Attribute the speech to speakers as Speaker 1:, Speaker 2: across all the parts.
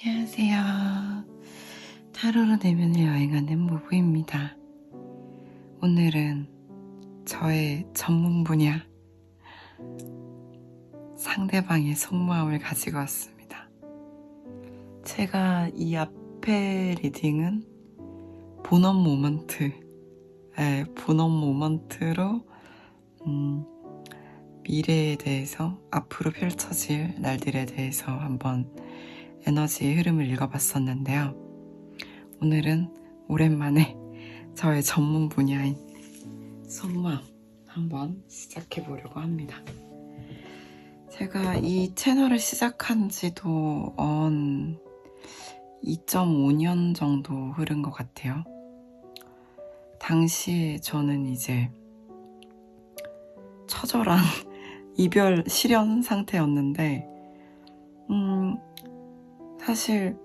Speaker 1: 안녕하세요. 타로로 내면을 여행하는 모부입니다. 오늘은 저의 전문 분야 상대방의 속마음을 가지고 왔습니다. 제가 이 앞에 리딩은 본업 모먼트로 미래에 대해서 앞으로 펼쳐질 날들에 대해서 한번 에너지의 흐름을 읽어봤었는데요. 오늘은 오랜만에 저의 전문 분야인 속마음 한번 시작해보려고 합니다. 제가 이 채널을 시작한 지도 2.5년 정도 흐른 것 같아요. 당시에 저는 이제 처절한 이별 실연 상태였는데 사실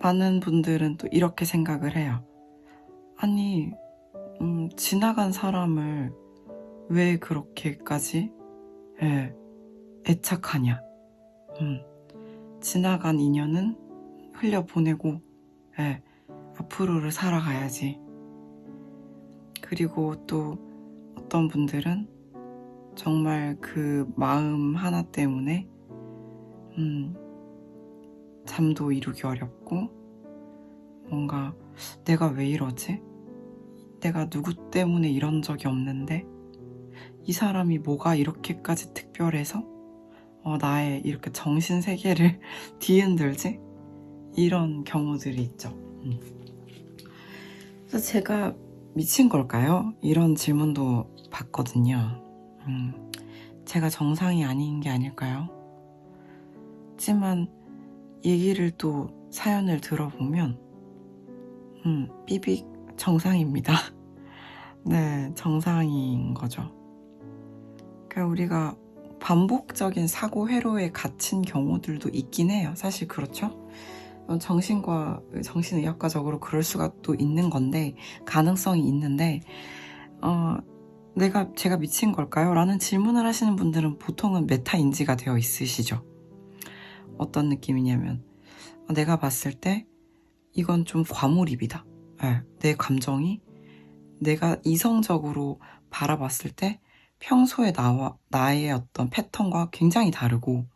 Speaker 1: 많은 분들은 또 이렇게 생각을 해요. 아니 지나간 사람을 왜 그렇게까지 애착하냐. 지나간 인연은 흘려보내고 앞으로를 살아가야지. 그리고 또 어떤 분들은 정말 그 마음 하나 때문에 잠도 이루기 어렵고 뭔가 내가 왜 이러지? 내가 누구 때문에 이런 적이 없는데 이 사람이 뭐가 이렇게까지 특별해서 나의 이렇게 정신세계를 뒤흔들지? 이런 경우들이 있죠. 그래서 제가 미친 걸까요? 이런 질문도 받거든요. 제가 정상이 아닌 게 아닐까요? 하지만 얘기를 또 사연을 들어보면 삐빅 정상입니다. 네, 정상인 거죠. 그러니까 우리가 반복적인 사고 회로에 갇힌 경우들도 있긴 해요. 사실 그렇죠? 정신의학과적으로 그럴 수가 또 있는 건데, 가능성이 있는데 제가 미친 걸까요? 라는 질문을 하시는 분들은 보통은 메타인지가 되어 있으시죠. 어떤 느낌이냐면 내가 봤을 때 이건 좀 과몰입이다. 내 감정이 내가 이성적으로 바라봤을 때 평소에 나의 어떤 패턴과 굉장히 다르고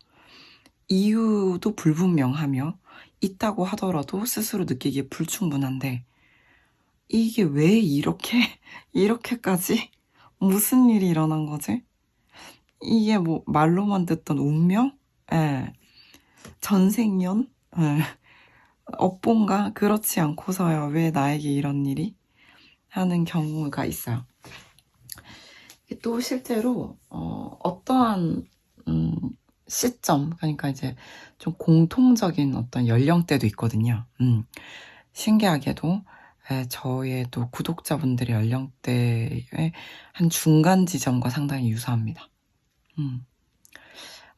Speaker 1: 이유도 불분명하며 있다고 하더라도 스스로 느끼기에 불충분한데 이게 왜 이렇게까지 무슨 일이 일어난 거지? 이게 뭐 말로만 듣던 운명? 전생연? 업본가? 그렇지 않고서야 왜 나에게 이런 일이? 하는 경우가 있어요. 또 실제로 어떠한 시점, 그러니까 이제 좀 공통적인 어떤 연령대도 있거든요. 신기하게도 저의 또 구독자분들의 연령대의 한 중간 지점과 상당히 유사합니다.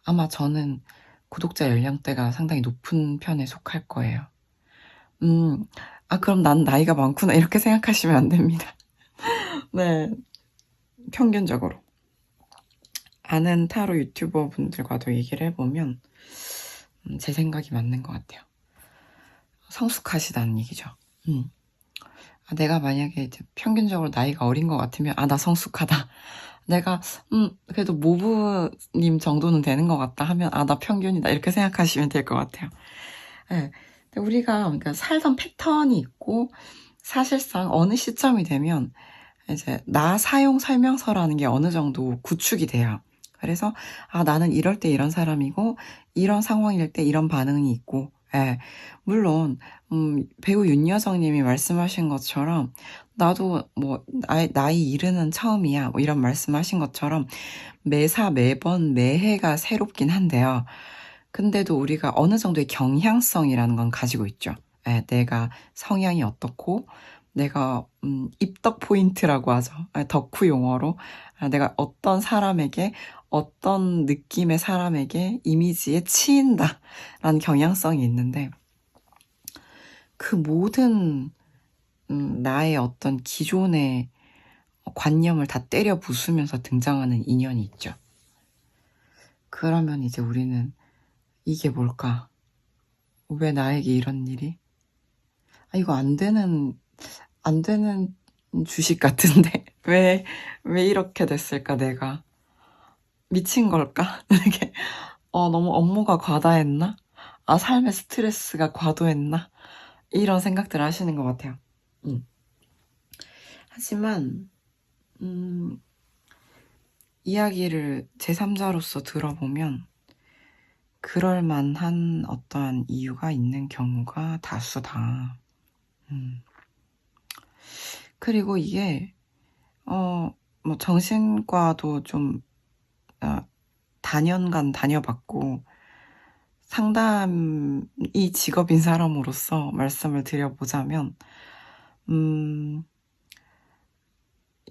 Speaker 1: 아마 저는 구독자 연령대가 상당히 높은 편에 속할 거예요. 그럼 난 나이가 많구나 이렇게 생각하시면 안 됩니다. 네, 평균적으로. 아는 타로 유튜버 분들과도 얘기를 해보면 제 생각이 맞는 것 같아요. 성숙하시다는 얘기죠. 내가 만약에 이제 평균적으로 나이가 어린 것 같으면 나 성숙하다. 내가 그래도 모부님 정도는 되는 것 같다 하면 나 평균이다 이렇게 생각하시면 될 것 같아요. 우리가 그러니까 살던 패턴이 있고 사실상 어느 시점이 되면 이제 나 사용 설명서라는 게 어느 정도 구축이 돼요. 그래서 나는 이럴 때 이런 사람이고 이런 상황일 때 이런 반응이 있고 물론 배우 윤여정님이 말씀하신 것처럼 나도 뭐 나이 이르는 처음이야 뭐 이런 말씀하신 것처럼 매번 매해가 새롭긴 한데요. 근데도 우리가 어느 정도의 경향성이라는 건 가지고 있죠. 내가 성향이 어떻고 내가 입덕 포인트라고 하죠. 덕후 용어로 내가 어떤 사람에게 어떤 느낌의 사람에게 이미지에 치인다라는 경향성이 있는데 그 모든 나의 어떤 기존의 관념을 다 때려 부수면서 등장하는 인연이 있죠. 그러면 이제 우리는 이게 뭘까? 왜 나에게 이런 일이? 아, 이거 안 되는 주식 같은데. 왜 이렇게 됐을까, 내가? 미친 걸까? 이게, 너무 업무가 과다했나? 아, 삶의 스트레스가 과도했나? 이런 생각들 하시는 것 같아요. 하지만, 이야기를 제3자로서 들어보면, 그럴 만한 어떠한 이유가 있는 경우가 다수다. 그리고 이게, 뭐 정신과도 좀, 다년간 다녀봤고, 상담이 직업인 사람으로서 말씀을 드려보자면,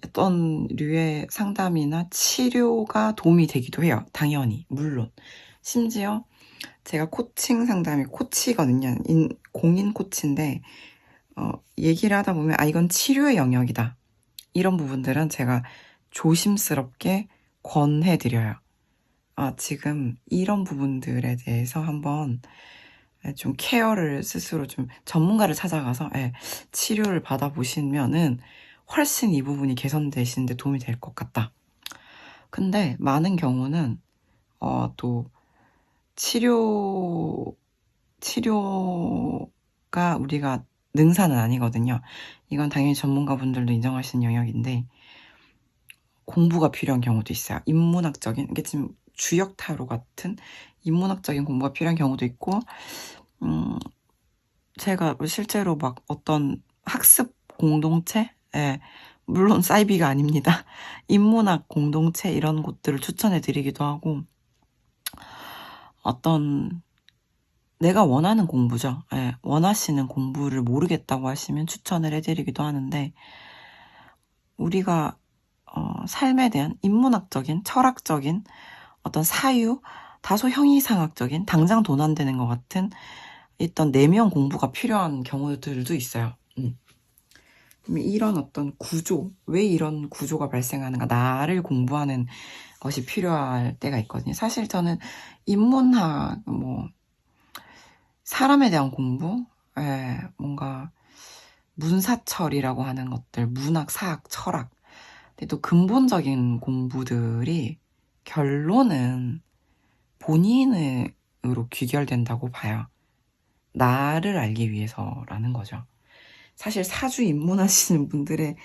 Speaker 1: 어떤 류의 상담이나 치료가 도움이 되기도 해요. 당연히, 물론. 심지어 제가 코칭 상담이 코치거든요. 공인 코치인데, 얘기를 하다 보면, 이건 치료의 영역이다. 이런 부분들은 제가 조심스럽게 권해드려요. 지금 이런 부분들에 대해서 한번 좀 케어를 스스로 좀 전문가를 찾아가서 치료를 받아보시면은 훨씬 이 부분이 개선되시는데 도움이 될 것 같다. 근데 많은 경우는 또 치료가 우리가 능사는 아니거든요. 이건 당연히 전문가분들도 인정하시는 영역인데 공부가 필요한 경우도 있어요. 인문학적인, 이게 지금 주역 타로 같은 인문학적인 공부가 필요한 경우도 있고, 제가 실제로 막 어떤 학습 공동체, 물론 사이비가 아닙니다. 인문학 공동체 이런 곳들을 추천해 드리기도 하고, 어떤 내가 원하는 공부죠. 원하시는 공부를 모르겠다고 하시면 추천을 해드리기도 하는데, 우리가 삶에 대한 인문학적인, 철학적인 어떤 사유, 다소 형이상학적인, 당장 돈 안 되는 것 같은 어떤 내면 공부가 필요한 경우들도 있어요. 이런 어떤 구조, 왜 이런 구조가 발생하는가, 나를 공부하는 것이 필요할 때가 있거든요. 사실 저는 인문학, 사람에 대한 공부, 뭔가 문사철이라고 하는 것들, 문학, 사학, 철학, 근데 또 근본적인 공부들이 결론은 본인으로 귀결된다고 봐요. 나를 알기 위해서라는 거죠. 사실 사주 입문하시는 분들의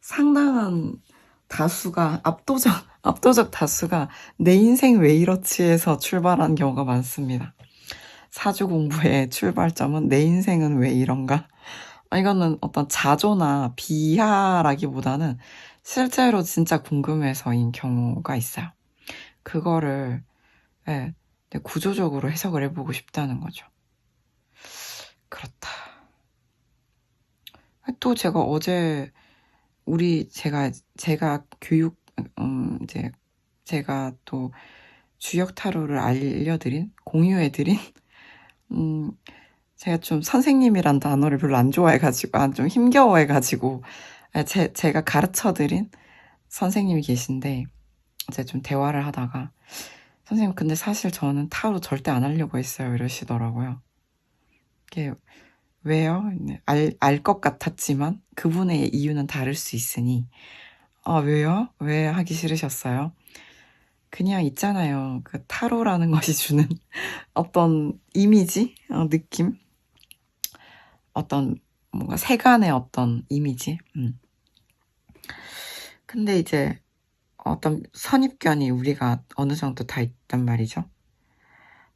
Speaker 1: 상당한 다수가, 압도적 다수가 내 인생 왜 이렇지에서 출발한 경우가 많습니다. 사주 공부의 출발점은 내 인생은 왜 이런가? 이거는 어떤 자조나 비하라기보다는 실제로 진짜 궁금해서인 경우가 있어요. 그거를 구조적으로 해석을 해보고 싶다는 거죠. 그렇다. 또 제가 어제 제가 교육, 이제 제가 또 주역 타로를 공유해드린, 제가 좀 선생님이란 단어를 별로 안 좋아해가지고, 좀 힘겨워해가지고, 제가 가르쳐드린 선생님이 계신데, 제가 좀 대화를 하다가, 선생님, 근데 사실 저는 타로 절대 안 하려고 했어요. 이러시더라고요. 이게, 왜요? 알 것 같았지만, 그분의 이유는 다를 수 있으니, 왜요? 왜 하기 싫으셨어요? 그냥 있잖아요. 그 타로라는 것이 주는 어떤 이미지, 느낌, 어떤 뭔가 세간의 어떤 이미지. 근데 이제 어떤 선입견이 우리가 어느 정도 다 있단 말이죠.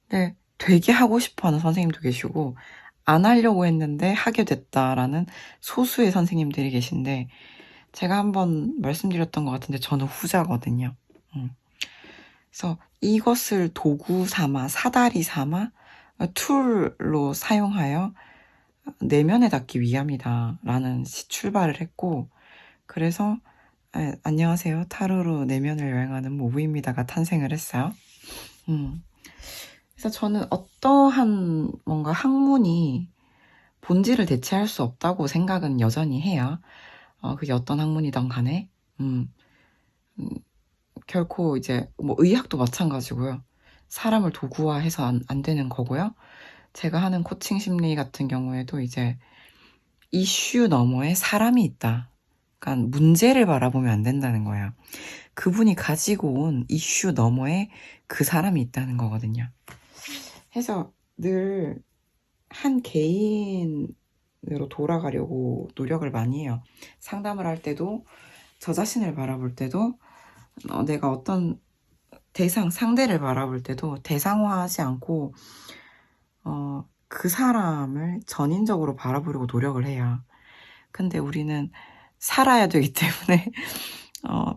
Speaker 1: 근데 되게 하고 싶어하는 선생님도 계시고 안 하려고 했는데 하게 됐다라는 소수의 선생님들이 계신데 제가 한번 말씀드렸던 것 같은데 저는 후자거든요. 그래서 이것을 도구 삼아, 사다리 삼아, 툴로 사용하여 내면에 닿기 위함이다 라는 출발을 했고, 그래서 안녕하세요, 타로로 내면을 여행하는 모브입니다가 탄생을 했어요. 그래서 저는 어떠한 뭔가 학문이 본질을 대체할 수 없다고 생각은 여전히 해요. 그게 어떤 학문이든 간에. 결코 이제 뭐 의학도 마찬가지고요. 사람을 도구화해서 안 되는 거고요. 제가 하는 코칭 심리 같은 경우에도 이제 이슈 너머에 사람이 있다. 그러니까 문제를 바라보면 안 된다는 거예요. 그분이 가지고 온 이슈 너머에 그 사람이 있다는 거거든요. 해서 늘 한 개인으로 돌아가려고 노력을 많이 해요. 상담을 할 때도 저 자신을 바라볼 때도 내가 어떤 상대를 바라볼 때도 대상화하지 않고 그 사람을 전인적으로 바라보려고 노력을 해요. 근데 우리는 살아야 되기 때문에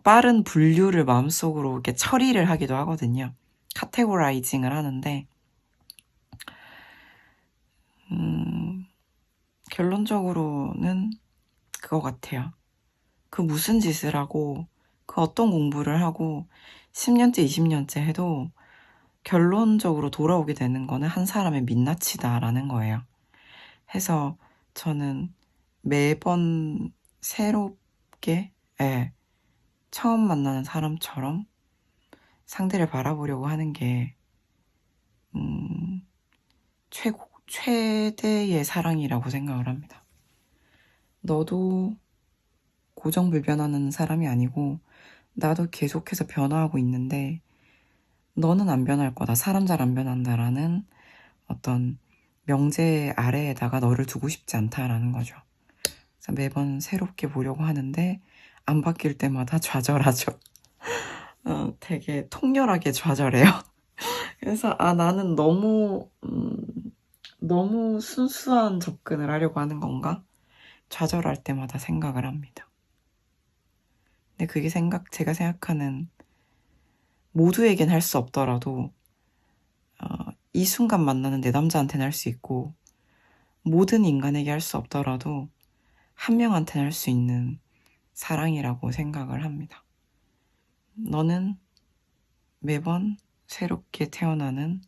Speaker 1: 빠른 분류를 마음속으로 이렇게 처리를 하기도 하거든요. 카테고라이징을 하는데 결론적으로는 그거 같아요. 그 무슨 짓을 하고 그 어떤 공부를 하고 10년째 20년째 해도 결론적으로 돌아오게 되는 거는 한 사람의 민낯이다라는 거예요. 해서 저는 매번 새롭게 처음 만나는 사람처럼 상대를 바라보려고 하는 게 최대의 사랑이라고 생각을 합니다. 너도 고정불변하는 사람이 아니고 나도 계속해서 변화하고 있는데 너는 안 변할 거다. 사람 잘 안 변한다라는 어떤 명제 아래에다가 너를 두고 싶지 않다라는 거죠. 그래서 매번 새롭게 보려고 하는데 안 바뀔 때마다 좌절하죠. 되게 통렬하게 좌절해요. 그래서 나는 너무 순수한 접근을 하려고 하는 건가? 좌절할 때마다 생각을 합니다. 근데 그게 제가 생각하는 모두에겐 할 수 없더라도 이 순간 만나는 내 남자한테는 할 수 있고 모든 인간에게 할 수 없더라도 한 명한테는 할 수 있는 사랑이라고 생각을 합니다. 너는 매번 새롭게 태어나는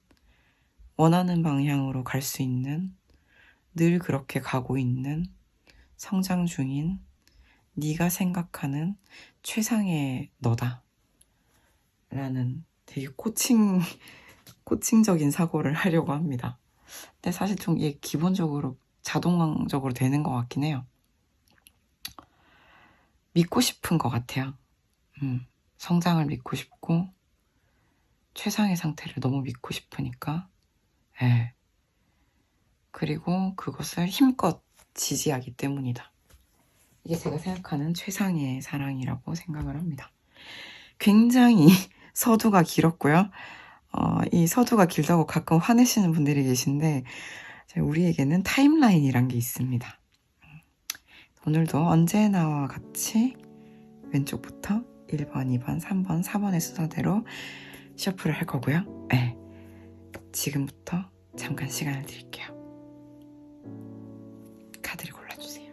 Speaker 1: 원하는 방향으로 갈 수 있는 늘 그렇게 가고 있는 성장 중인 네가 생각하는 최상의 너다 라는 되게 코칭적인 사고를 하려고 합니다. 근데 사실 좀 이게 기본적으로 자동적으로 되는 것 같긴 해요. 믿고 싶은 것 같아요. 성장을 믿고 싶고 최상의 상태를 너무 믿고 싶으니까 그리고 그것을 힘껏 지지하기 때문이다. 이게 제가 생각하는 최상의 사랑이라고 생각을 합니다. 굉장히 서두가 길었고요. 이 서두가 길다고 가끔 화내시는 분들이 계신데 우리에게는 타임라인이란 게 있습니다. 오늘도 언제나와 같이 왼쪽부터 1번, 2번, 3번, 4번의 순서대로 셔플을 할 거고요. 지금부터 잠깐 시간을 드릴게요. 카드를 골라주세요.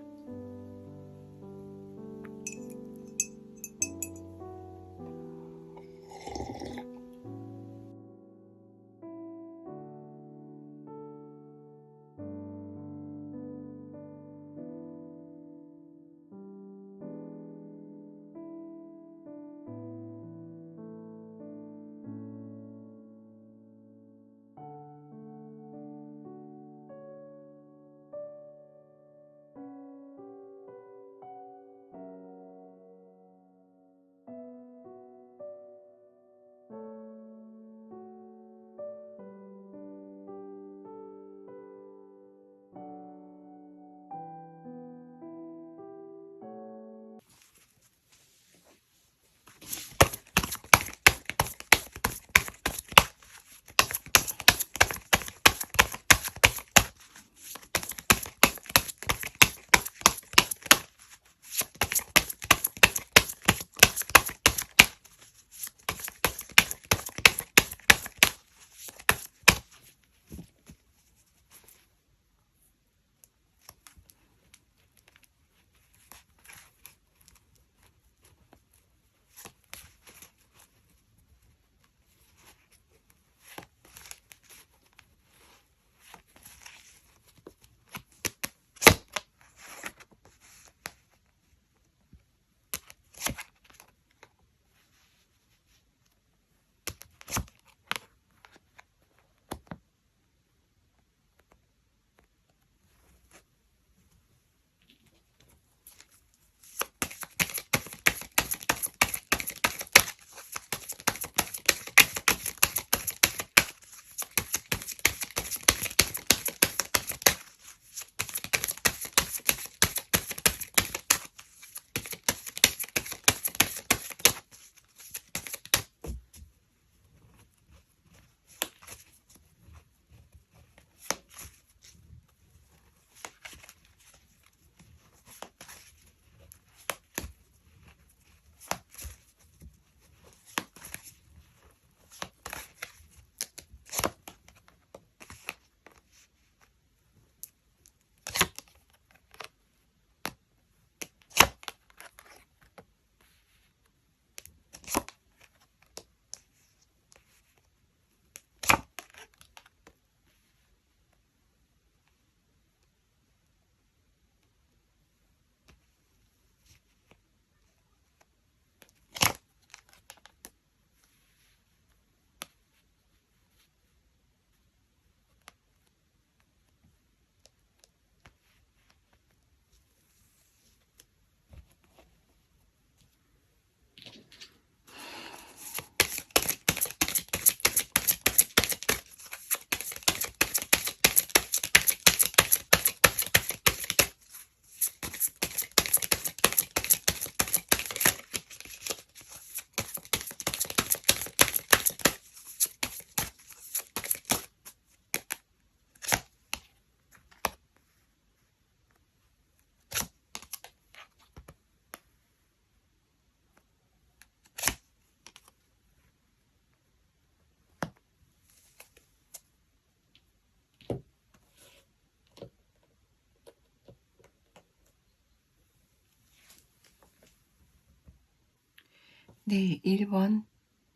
Speaker 1: 네, 1번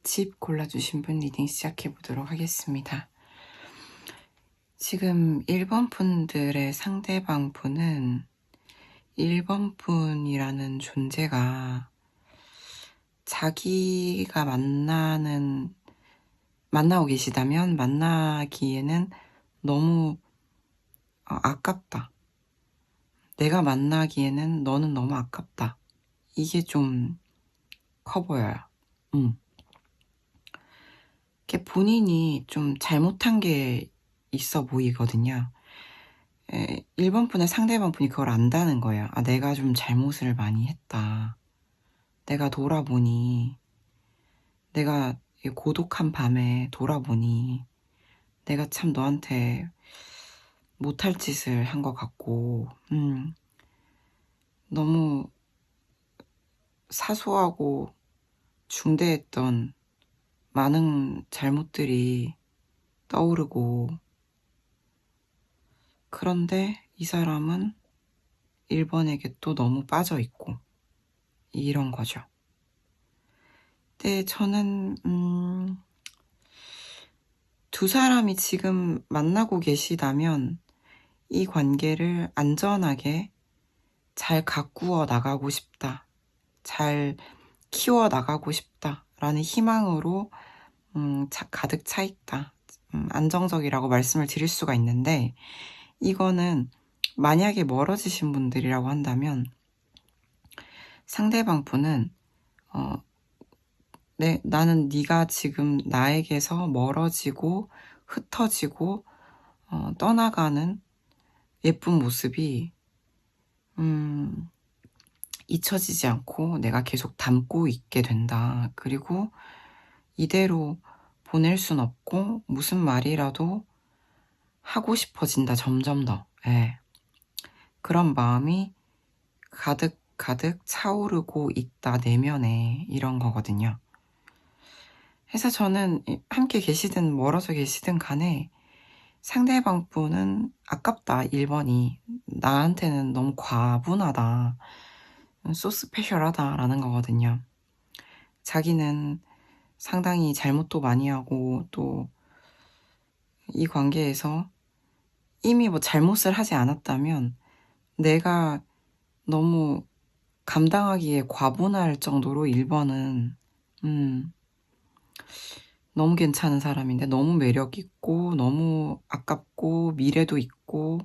Speaker 1: 집 골라주신 분 리딩 시작해 보도록 하겠습니다. 지금 1번 분들의 상대방 분은 1번 분이라는 존재가 자기가 만나고 계시다면 만나기에는 너무 아깝다. 내가 만나기에는 너는 너무 아깝다. 이게 좀 커 보여요. 본인이 좀 잘못한 게 있어 보이거든요. 1번 분의 상대방 분이 그걸 안다는 거예요. 아, 내가 좀 잘못을 많이 했다. 내가 돌아보니, 내가 이 고독한 밤에 돌아보니, 내가 참 너한테 못할 짓을 한 것 같고, 너무 사소하고 중대했던 많은 잘못들이 떠오르고, 그런데 이 사람은 1번에게 또 너무 빠져있고, 이런 거죠. 네, 저는 두 사람이 지금 만나고 계시다면 이 관계를 안전하게 잘 가꾸어 나가고 싶다, 잘 키워 나가고 싶다라는 희망으로 가득 차 있다, 안정적이라고 말씀을 드릴 수가 있는데, 이거는 만약에 멀어지신 분들이라고 한다면 상대방 분은 나는 네가 지금 나에게서 멀어지고 흩어지고 떠나가는 예쁜 모습이 잊혀지지 않고 내가 계속 담고 있게 된다. 그리고 이대로 보낼 순 없고 무슨 말이라도 하고 싶어진다. 점점 더. 예. 그런 마음이 가득 차오르고 있다. 내면에. 이런 거거든요. 그래서 저는 함께 계시든 멀어져 계시든 간에 상대방 분은 아깝다. 1번이 나한테는 너무 과분하다, so 스페셜하다 라는 거거든요. 자기는 상당히 잘못도 많이 하고 또 이 관계에서 이미 뭐 잘못을 하지 않았다면 내가 너무 감당하기에 과분할 정도로 1번은 너무 괜찮은 사람인데, 너무 매력있고 너무 아깝고 미래도 있고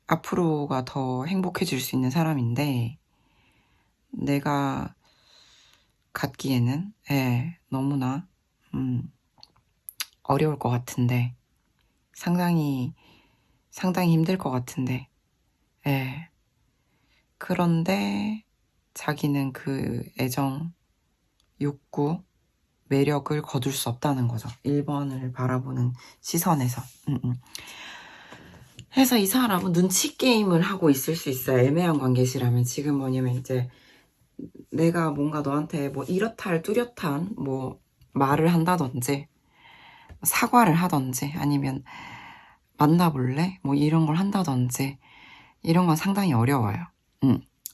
Speaker 1: 앞으로가 더 행복해질 수 있는 사람인데, 내가 갖기에는 너무나 어려울 것 같은데, 상당히 힘들 것 같은데, 그런데 자기는 그 애정, 욕구, 매력을 거둘 수 없다는 거죠. 1번을 바라보는 시선에서. 그래서 이 사람은 눈치 게임을 하고 있을 수 있어요. 애매한 관계시라면. 지금 뭐냐면 이제 내가 뭔가 너한테 뭐 이렇다 뚜렷한 뭐 말을 한다든지 사과를 하든지 아니면 만나볼래? 뭐 이런 걸 한다든지 이런 건 상당히 어려워요.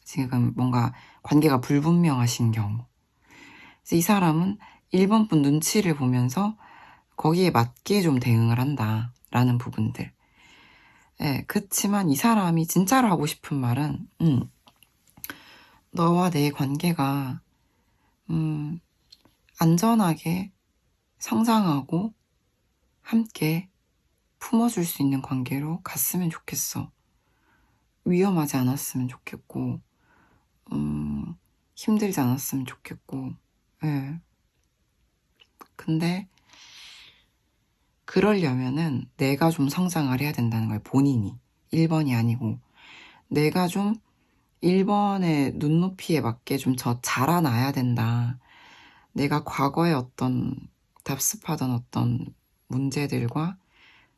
Speaker 1: 지금 뭔가 관계가 불분명하신 경우. 그래서 이 사람은 1번 분 눈치를 보면서 거기에 맞게 좀 대응을 한다라는 부분들. 그치만 이 사람이 진짜로 하고 싶은 말은 너와 내 관계가 안전하게 성장하고 함께 품어줄 수 있는 관계로 갔으면 좋겠어. 위험하지 않았으면 좋겠고 힘들지 않았으면 좋겠고. 근데 그러려면은 내가 좀 성장을 해야 된다는 거예요. 본인이. 1번이 아니고 내가 좀 1번의 눈높이에 맞게 좀 자라나야 된다. 내가 과거에 어떤 답습하던 어떤 문제들과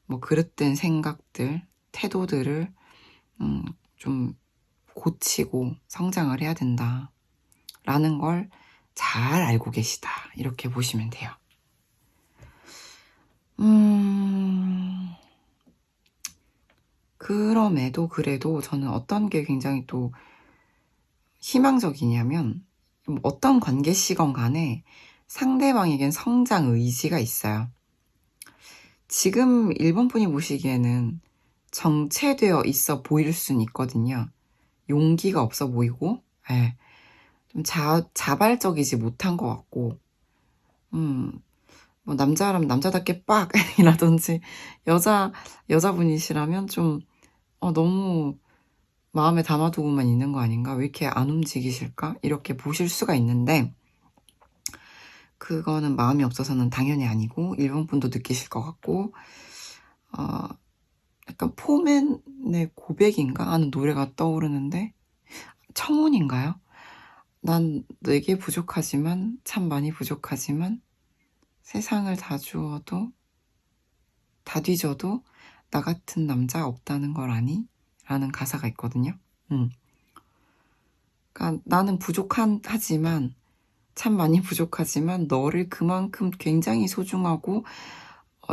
Speaker 1: 뭐 그릇된 생각들, 태도들을 좀 고치고 성장을 해야 된다 라는 걸 잘 알고 계시다, 이렇게 보시면 돼요. 그럼에도 그래도 저는 어떤 게 굉장히 또 희망적이냐면 어떤 관계시건 간에 상대방에겐 성장 의지가 있어요. 지금 1번 분이 보시기에는 정체되어 있어 보일 수는 있거든요. 용기가 없어 보이고, 예, 좀 자발적이지 못한 것 같고, 뭐 남자라면 남자답게 빡! 이라든지, 여자분이시라면 좀, 너무 마음에 담아두고만 있는 거 아닌가? 왜 이렇게 안 움직이실까? 이렇게 보실 수가 있는데, 그거는 마음이 없어서는 당연히 아니고, 1번 분도 느끼실 것 같고, 약간 포맨의 고백인가 하는 노래가 떠오르는데, 청혼인가요? 난 내게 부족하지만, 참 많이 부족하지만, 세상을 다 주어도, 다 뒤져도, 나 같은 남자 없다는 걸 아니? 라는 가사가 있거든요. 그러니까 나는 하지만, 참 많이 부족하지만, 너를 그만큼 굉장히 소중하고,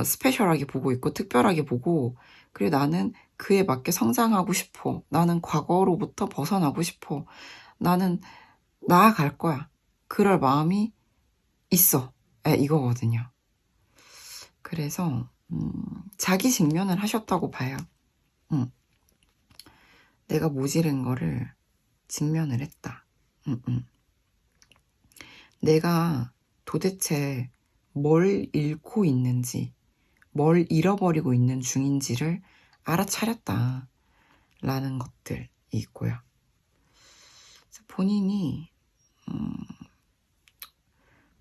Speaker 1: 스페셜하게 보고 있고, 특별하게 보고, 그리고 나는 그에 맞게 성장하고 싶어. 나는 과거로부터 벗어나고 싶어. 나는 나아갈 거야. 그럴 마음이 있어. 이거거든요. 그래서 자기 직면을 하셨다고 봐요. 내가 모질은 거를 직면을 했다. 내가 도대체 뭘 잃고 있는지, 뭘 잃어버리고 있는 중인지를 알아차렸다. 라는 것들이 있고요. 본인이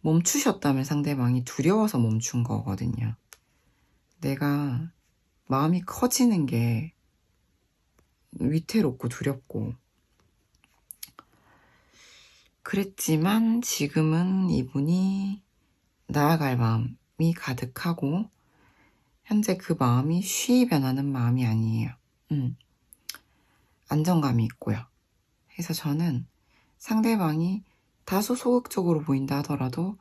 Speaker 1: 멈추셨다면 상대방이 두려워서 멈춘 거거든요. 내가 마음이 커지는 게 위태롭고 두렵고 그랬지만 지금은 이분이 나아갈 마음이 가득하고 현재 그 마음이 쉬이 변하는 마음이 아니에요. 안정감이 있고요. 그래서 저는 상대방이 다소 소극적으로 보인다 하더라도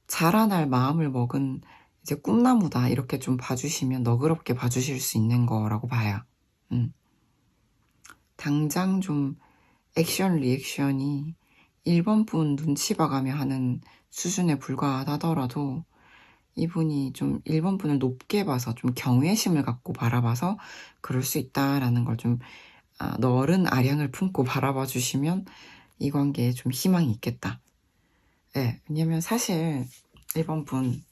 Speaker 1: 자라날 마음을 먹은 이제 꿈나무다 이렇게 좀 봐주시면 너그럽게 봐주실 수 있는 거라고 봐요. 당장 좀 액션 리액션이 1번 분 눈치 봐가며 하는 수준에 불과하더라도 이분이 좀 1번 분을 높게 봐서 좀 경외심을 갖고 바라봐서 그럴 수 있다라는 걸 좀 너른 아량을 품고 바라봐 주시면 이 관계에 좀 희망이 있겠다. 네, 왜냐면 사실 1번 분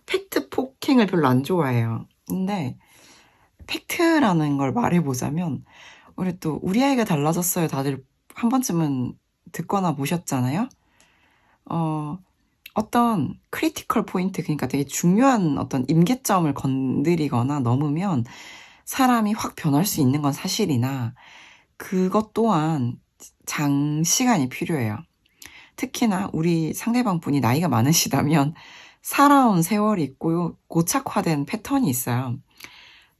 Speaker 1: 팩트 폭행을 별로 안 좋아해요. 근데 팩트라는 걸 말해보자면 우리 아이가 달라졌어요. 다들 한 번쯤은 듣거나 보셨잖아요. 어떤 크리티컬 포인트, 그러니까 되게 중요한 어떤 임계점을 건드리거나 넘으면 사람이 확 변할 수 있는 건 사실이나 그것 또한 장시간이 필요해요. 특히나 우리 상대방 분이 나이가 많으시다면 살아온 세월이 있고 고착화된 패턴이 있어요.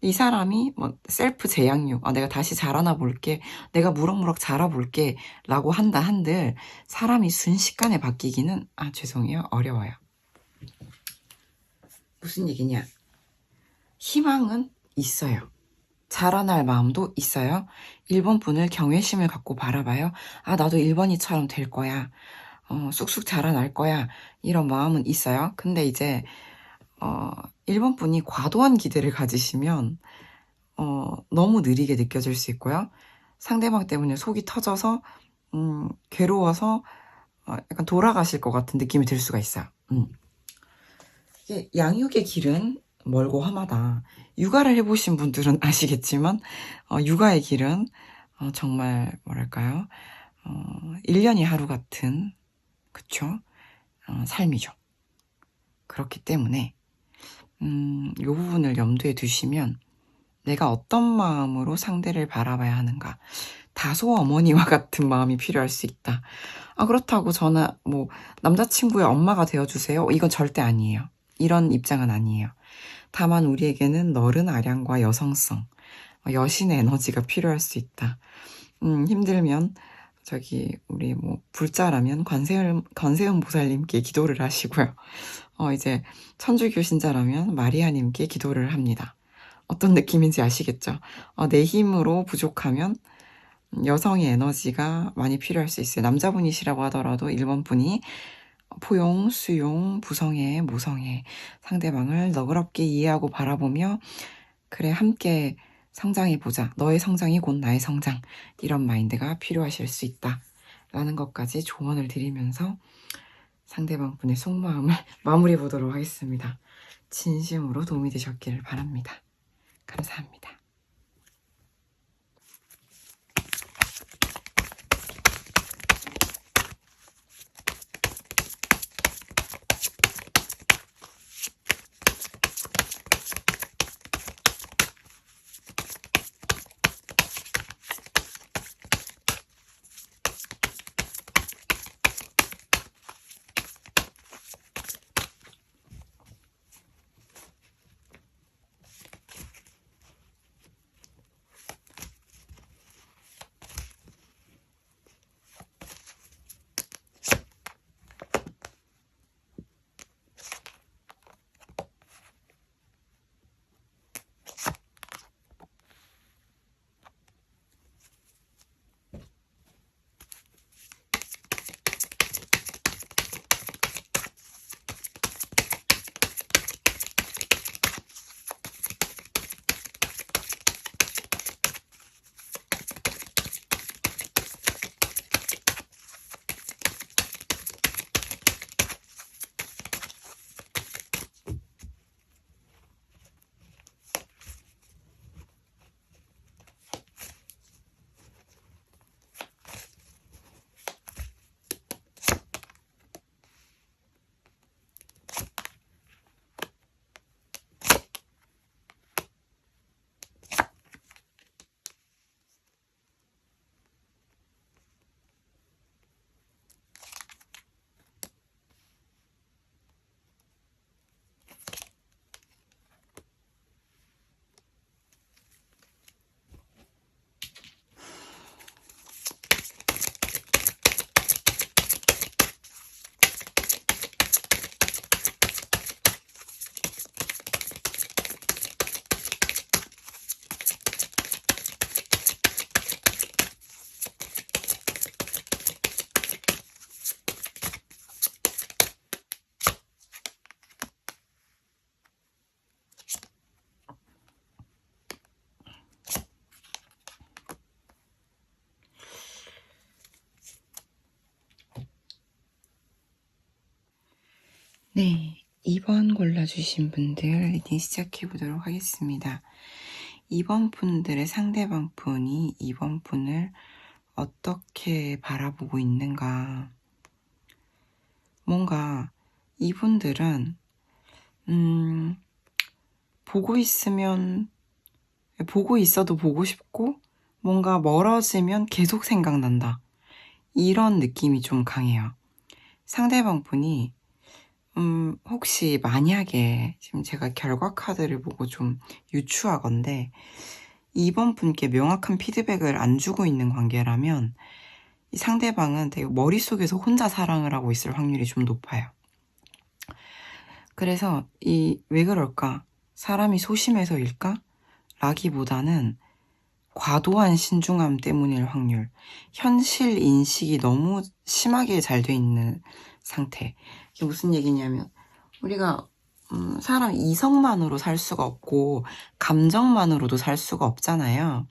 Speaker 1: 이 사람이 셀프 제약류, 내가 다시 자라나 볼게, 내가 무럭무럭 자라볼게 라고 한다 한들 사람이 순식간에 바뀌기는 죄송해요, 어려워요. 무슨 얘기냐? 희망은 있어요. 자라날 마음도 있어요. 1번 분을 경외심을 갖고 바라봐요. 나도 1번이처럼 될 거야. 쑥쑥 자라날 거야. 이런 마음은 있어요. 근데 이제 1번 분이 과도한 기대를 가지시면 너무 느리게 느껴질 수 있고요. 상대방 때문에 속이 터져서 괴로워서 약간 돌아가실 것 같은 느낌이 들 수가 있어요. 이게 양육의 길은 멀고 험하다. 육아를 해보신 분들은 아시겠지만 육아의 길은 정말 뭐랄까요? 1년이 하루 같은 그쵸? 삶이죠. 그렇기 때문에 이 부분을 염두에 두시면 내가 어떤 마음으로 상대를 바라봐야 하는가. 다소 어머니와 같은 마음이 필요할 수 있다. 그렇다고 저는 남자친구의 엄마가 되어주세요. 이건 절대 아니에요. 이런 입장은 아니에요. 다만 우리에게는 너른 아량과 여성성, 여신의 에너지가 필요할 수 있다. 힘들면 우리 불자라면 관세음 보살님께 기도를 하시고요. 이제 천주교 신자라면 마리아님께 기도를 합니다. 어떤 느낌인지 아시겠죠? 내 힘으로 부족하면 여성의 에너지가 많이 필요할 수 있어요. 남자분이시라고 하더라도 1번 분이 포용, 수용, 부성애, 모성애, 상대방을 너그럽게 이해하고 바라보며 그래 함께 성장해보자. 너의 성장이 곧 나의 성장. 이런 마인드가 필요하실 수 있다. 라는 것까지 조언을 드리면서 상대방 분의 속마음을 마무리해 보도록 하겠습니다. 진심으로 도움이 되셨기를 바랍니다. 감사합니다. 네, 2번 골라주신 분들 리딩 시작해 보도록 하겠습니다. 2번 분들의 상대방 분이 2번 분을 어떻게 바라보고 있는가. 뭔가 이분들은 보고 있어도 보고 싶고 뭔가 멀어지면 계속 생각난다. 이런 느낌이 좀 강해요. 상대방 분이 혹시 만약에 지금 제가 결과 카드를 보고 좀 유추하건데 2번 분께 명확한 피드백을 안 주고 있는 관계라면 이 상대방은 되게 머릿속에서 혼자 사랑을 하고 있을 확률이 좀 높아요. 그래서 왜 그럴까? 사람이 소심해서일까? 라기보다는 과도한 신중함 때문일 확률. 현실 인식이 너무 심하게 잘 돼 있는 상태. 이게 무슨 얘기냐면 우리가 사람 이성만으로 살 수가 없고 감정만으로도 살 수가 없잖아요.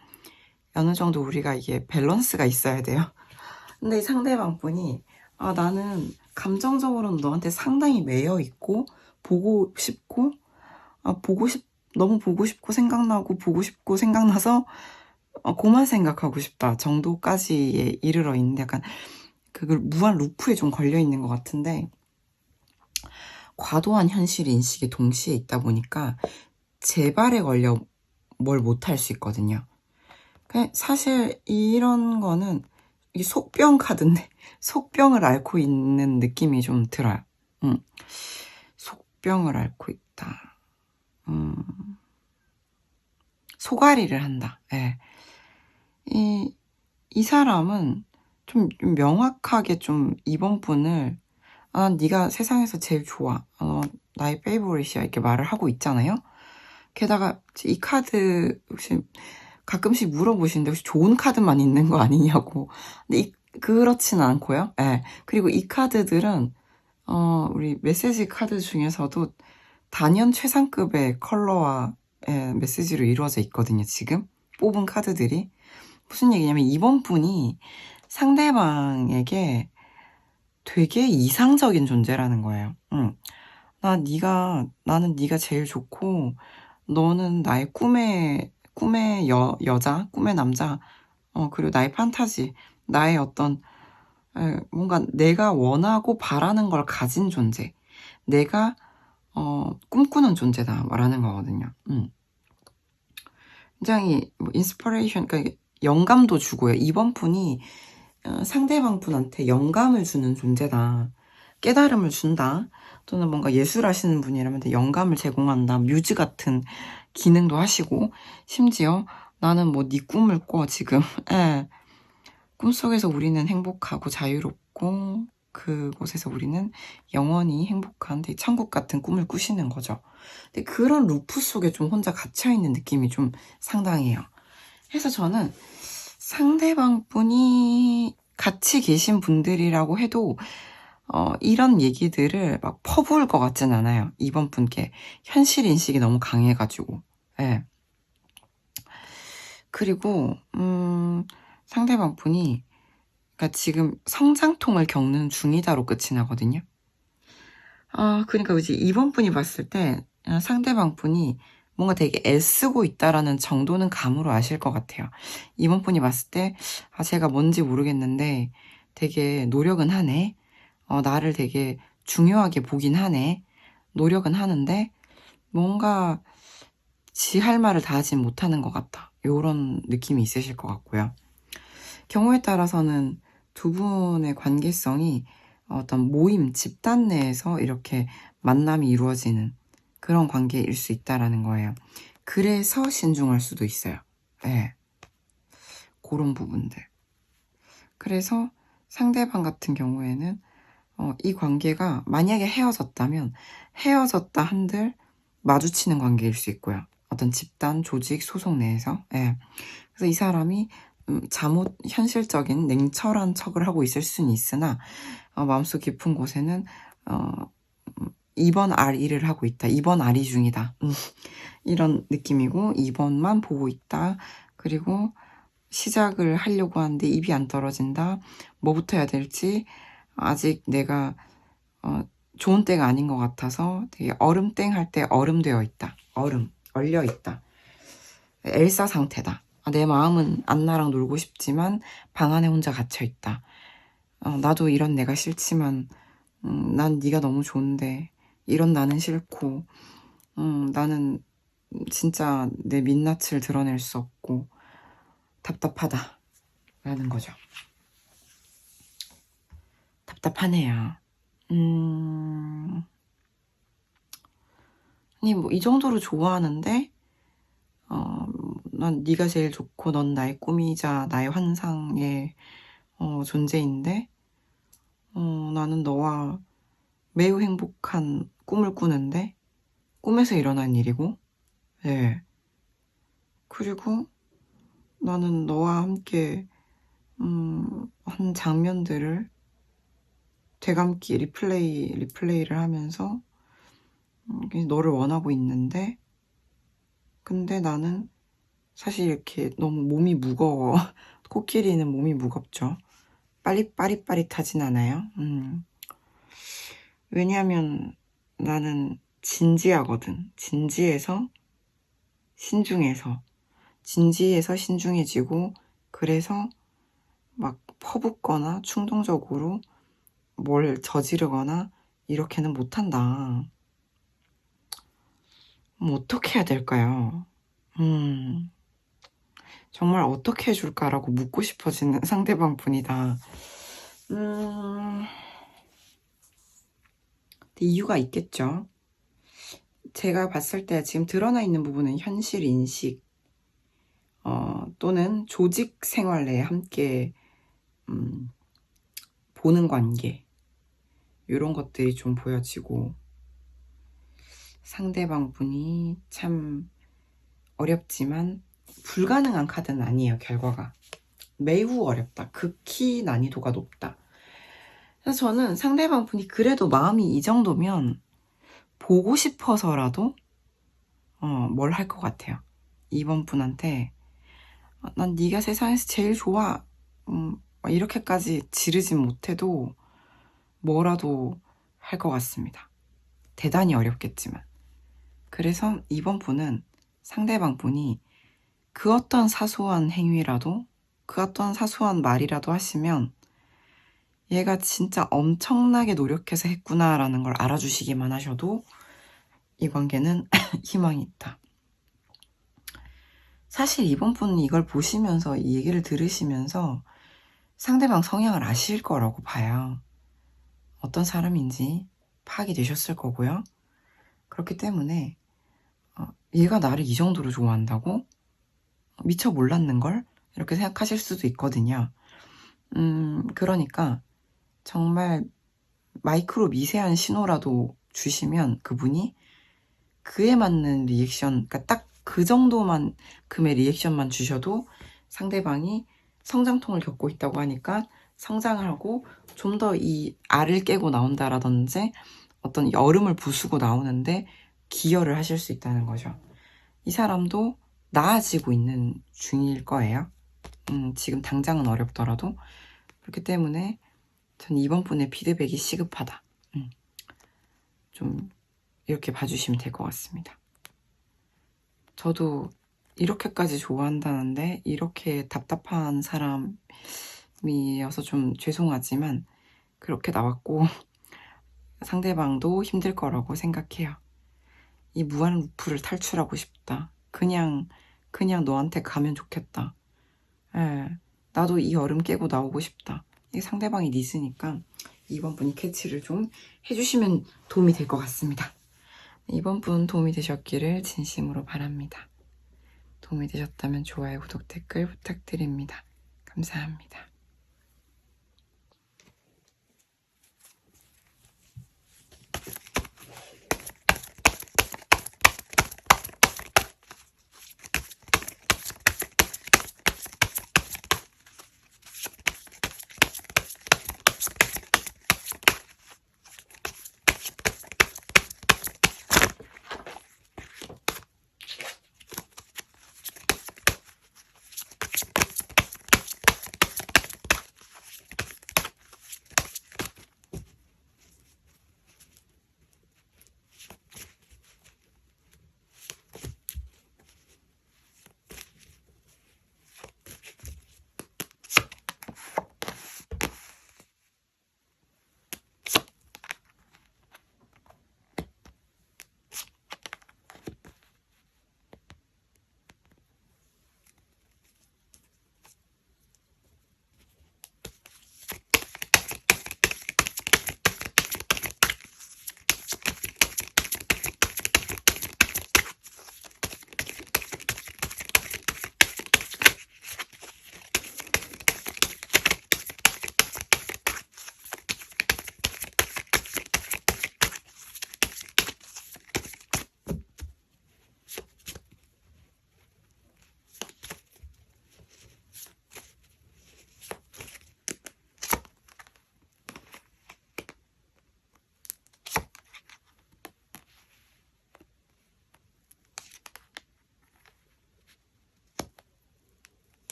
Speaker 1: 어느 정도 우리가 이게 밸런스가 있어야 돼요. 근데 이 상대방 분이 나는 감정적으로는 너한테 상당히 매여 있고 보고 싶고 너무 보고 싶고 생각나고 보고 싶고 생각나서 그만 생각하고 싶다 정도까지에 이르러 있는데 약간 그걸 무한 루프에 좀 걸려 있는 것 같은데 과도한 현실 인식이 동시에 있다 보니까 재발에 걸려 뭘 못할 수 있거든요. 사실 이런 거는 이게 속병 카드인데 속병을 앓고 있는 느낌이 좀 들어요. 속병을 앓고 있다. 소가리를 한다. 네. 이 사람은 좀 명확하게 좀 이번 분을 네가 세상에서 제일 좋아. 나의 페이보릿이야. 이렇게 말을 하고 있잖아요. 게다가 이 카드 혹시 가끔씩 물어보시는데 혹시 좋은 카드만 있는 거 아니냐고. 근데 그렇진 않고요. 예. 그리고 이 카드들은 우리 메시지 카드 중에서도 단연 최상급의 컬러와 메시지로 이루어져 있거든요, 지금. 뽑은 카드들이. 무슨 얘기냐면 이번 분이 상대방에게 되게 이상적인 존재라는 거예요. 나는 네가 제일 좋고 너는 나의 꿈의 여자, 꿈의 남자, 그리고 나의 판타지, 나의 어떤 뭔가 내가 원하고 바라는 걸 가진 존재, 내가 꿈꾸는 존재다 말하는 거거든요. 굉장히 뭐 인스퍼레이션, 그러니까 영감도 주고요. 이번 분이 상대방 분한테 영감을 주는 존재다, 깨달음을 준다, 또는 뭔가 예술하시는 분이라면 영감을 제공한다, 뮤즈 같은 기능도 하시고, 심지어 나는 뭐 네 꿈을 꿔 지금. 예. 꿈속에서 우리는 행복하고 자유롭고 그곳에서 우리는 영원히 행복한 되게 천국 같은 꿈을 꾸시는 거죠. 근데 그런 루프 속에 좀 혼자 갇혀있는 느낌이 좀 상당해요. 그래서 저는 상대방 분이 같이 계신 분들이라고 해도 이런 얘기들을 막 퍼부을 것 같진 않아요. 이번 분께 현실 인식이 너무 강해가지고. 예. 그리고 상대방 분이 그러니까 지금 성장통을 겪는 중이다로 끝이 나거든요. 그러니까 이제 이번 분이 봤을 때 상대방 분이 뭔가 되게 애쓰고 있다라는 정도는 감으로 아실 것 같아요. 이번 분이 봤을 때 제가 뭔지 모르겠는데 되게 노력은 하네. 나를 되게 중요하게 보긴 하네. 노력은 하는데 뭔가 지 할 말을 다 하진 못하는 것 같다. 요런 느낌이 있으실 것 같고요. 경우에 따라서는 두 분의 관계성이 어떤 모임, 집단 내에서 이렇게 만남이 이루어지는 그런 관계일 수 있다라는 거예요. 그래서 신중할 수도 있어요. 네. 그런 부분들. 그래서 상대방 같은 경우에는 이 관계가 만약에 헤어졌다면 헤어졌다 한들 마주치는 관계일 수 있고요. 어떤 집단, 조직, 소속 내에서. 네. 그래서 이 사람이 잠옷 현실적인 냉철한 척을 하고 있을 수는 있으나 마음속 깊은 곳에는 이번 알이를 하고 있다. 이번 알이 중이다. 이런 느낌이고 2번만 보고 있다. 그리고 시작을 하려고 하는데 입이 안 떨어진다. 뭐부터 해야 될지 아직 내가 좋은 때가 아닌 것 같아서 되게 얼음땡 할 때 얼음되어 있다. 얼려 있다. 엘사 상태다. 내 마음은 안나랑 놀고 싶지만 방 안에 혼자 갇혀있다. 나도 이런 내가 싫지만 난 네가 너무 좋은데 이런 나는 싫고 나는 진짜 내 민낯을 드러낼 수 없고 답답하다 라는 거죠. 답답하네요. 아니 뭐 이 정도로 좋아하는데 난 네가 제일 좋고 넌 나의 꿈이자 나의 환상의 존재인데 나는 너와 매우 행복한 꿈을 꾸는데 꿈에서 일어난 일이고, 네. 그리고 나는 너와 함께 한 장면들을 되감기 리플레이를 하면서 너를 원하고 있는데, 근데 나는 사실 이렇게 너무 몸이 무거워. 코끼리는 몸이 무겁죠. 빨리 빠릿빠릿하진 않아요. 왜냐하면 나는 진지하거든. 진지해서 신중해지고, 그래서 막 퍼붓거나 충동적으로 뭘 저지르거나 이렇게는 못한다. 어떻게 해야 될까요? 정말 어떻게 해줄까라고 묻고 싶어지는 상대방 분이다. 이유가 있겠죠. 제가 봤을 때 지금 드러나 있는 부분은 현실 인식, 또는 조직 생활 내에 함께 보는 관계, 이런 것들이 좀 보여지고, 상대방 분이 참 어렵지만 불가능한 카드는 아니에요. 결과가 매우 어렵다. 극히 난이도가 높다. 그래서 저는 상대방 분이 그래도 마음이 이 정도면 보고 싶어서라도 뭘 할 것 같아요. 이번 분한테 난 네가 세상에서 제일 좋아 이렇게까지 지르진 못해도 뭐라도 할 것 같습니다. 대단히 어렵겠지만. 그래서 이번 분은 상대방 분이 그 어떤 사소한 행위라도 그 어떤 사소한 말이라도 하시면 얘가 진짜 엄청나게 노력해서 했구나라는 걸 알아주시기만 하셔도 이 관계는 희망이 있다. 사실 이번 분은 이걸 보시면서 이 얘기를 들으시면서 상대방 성향을 아실 거라고 봐요. 어떤 사람인지 파악이 되셨을 거고요. 그렇기 때문에 얘가 나를 이 정도로 좋아한다고? 미처 몰랐는걸? 이렇게 생각하실 수도 있거든요. 그러니까 정말 마이크로 미세한 신호라도 주시면 그분이 그에 맞는 리액션, 그러니까 딱 그 정도만큼의 리액션만 주셔도 상대방이 성장통을 겪고 있다고 하니까 성장을 하고 좀 더 이 알을 깨고 나온다라든지 어떤 여름을 부수고 나오는데 기여를 하실 수 있다는 거죠. 이 사람도 나아지고 있는 중일 거예요. 지금 당장은 어렵더라도. 그렇기 때문에 전 이번 분의 피드백이 시급하다. 좀 이렇게 봐주시면 될 것 같습니다. 저도 이렇게까지 좋아한다는데 이렇게 답답한 사람이어서 좀 죄송하지만 그렇게 나왔고 상대방도 힘들 거라고 생각해요. 이 무한 루프를 탈출하고 싶다. 그냥 너한테 가면 좋겠다. 예, 나도 이 얼음 깨고 나오고 싶다. 이 상대방이 니즈니까 이번 분이 캐치를 좀 해주시면 도움이 될 것 같습니다. 이번 분 도움이 되셨기를 진심으로 바랍니다. 도움이 되셨다면 좋아요, 구독, 댓글 부탁드립니다. 감사합니다.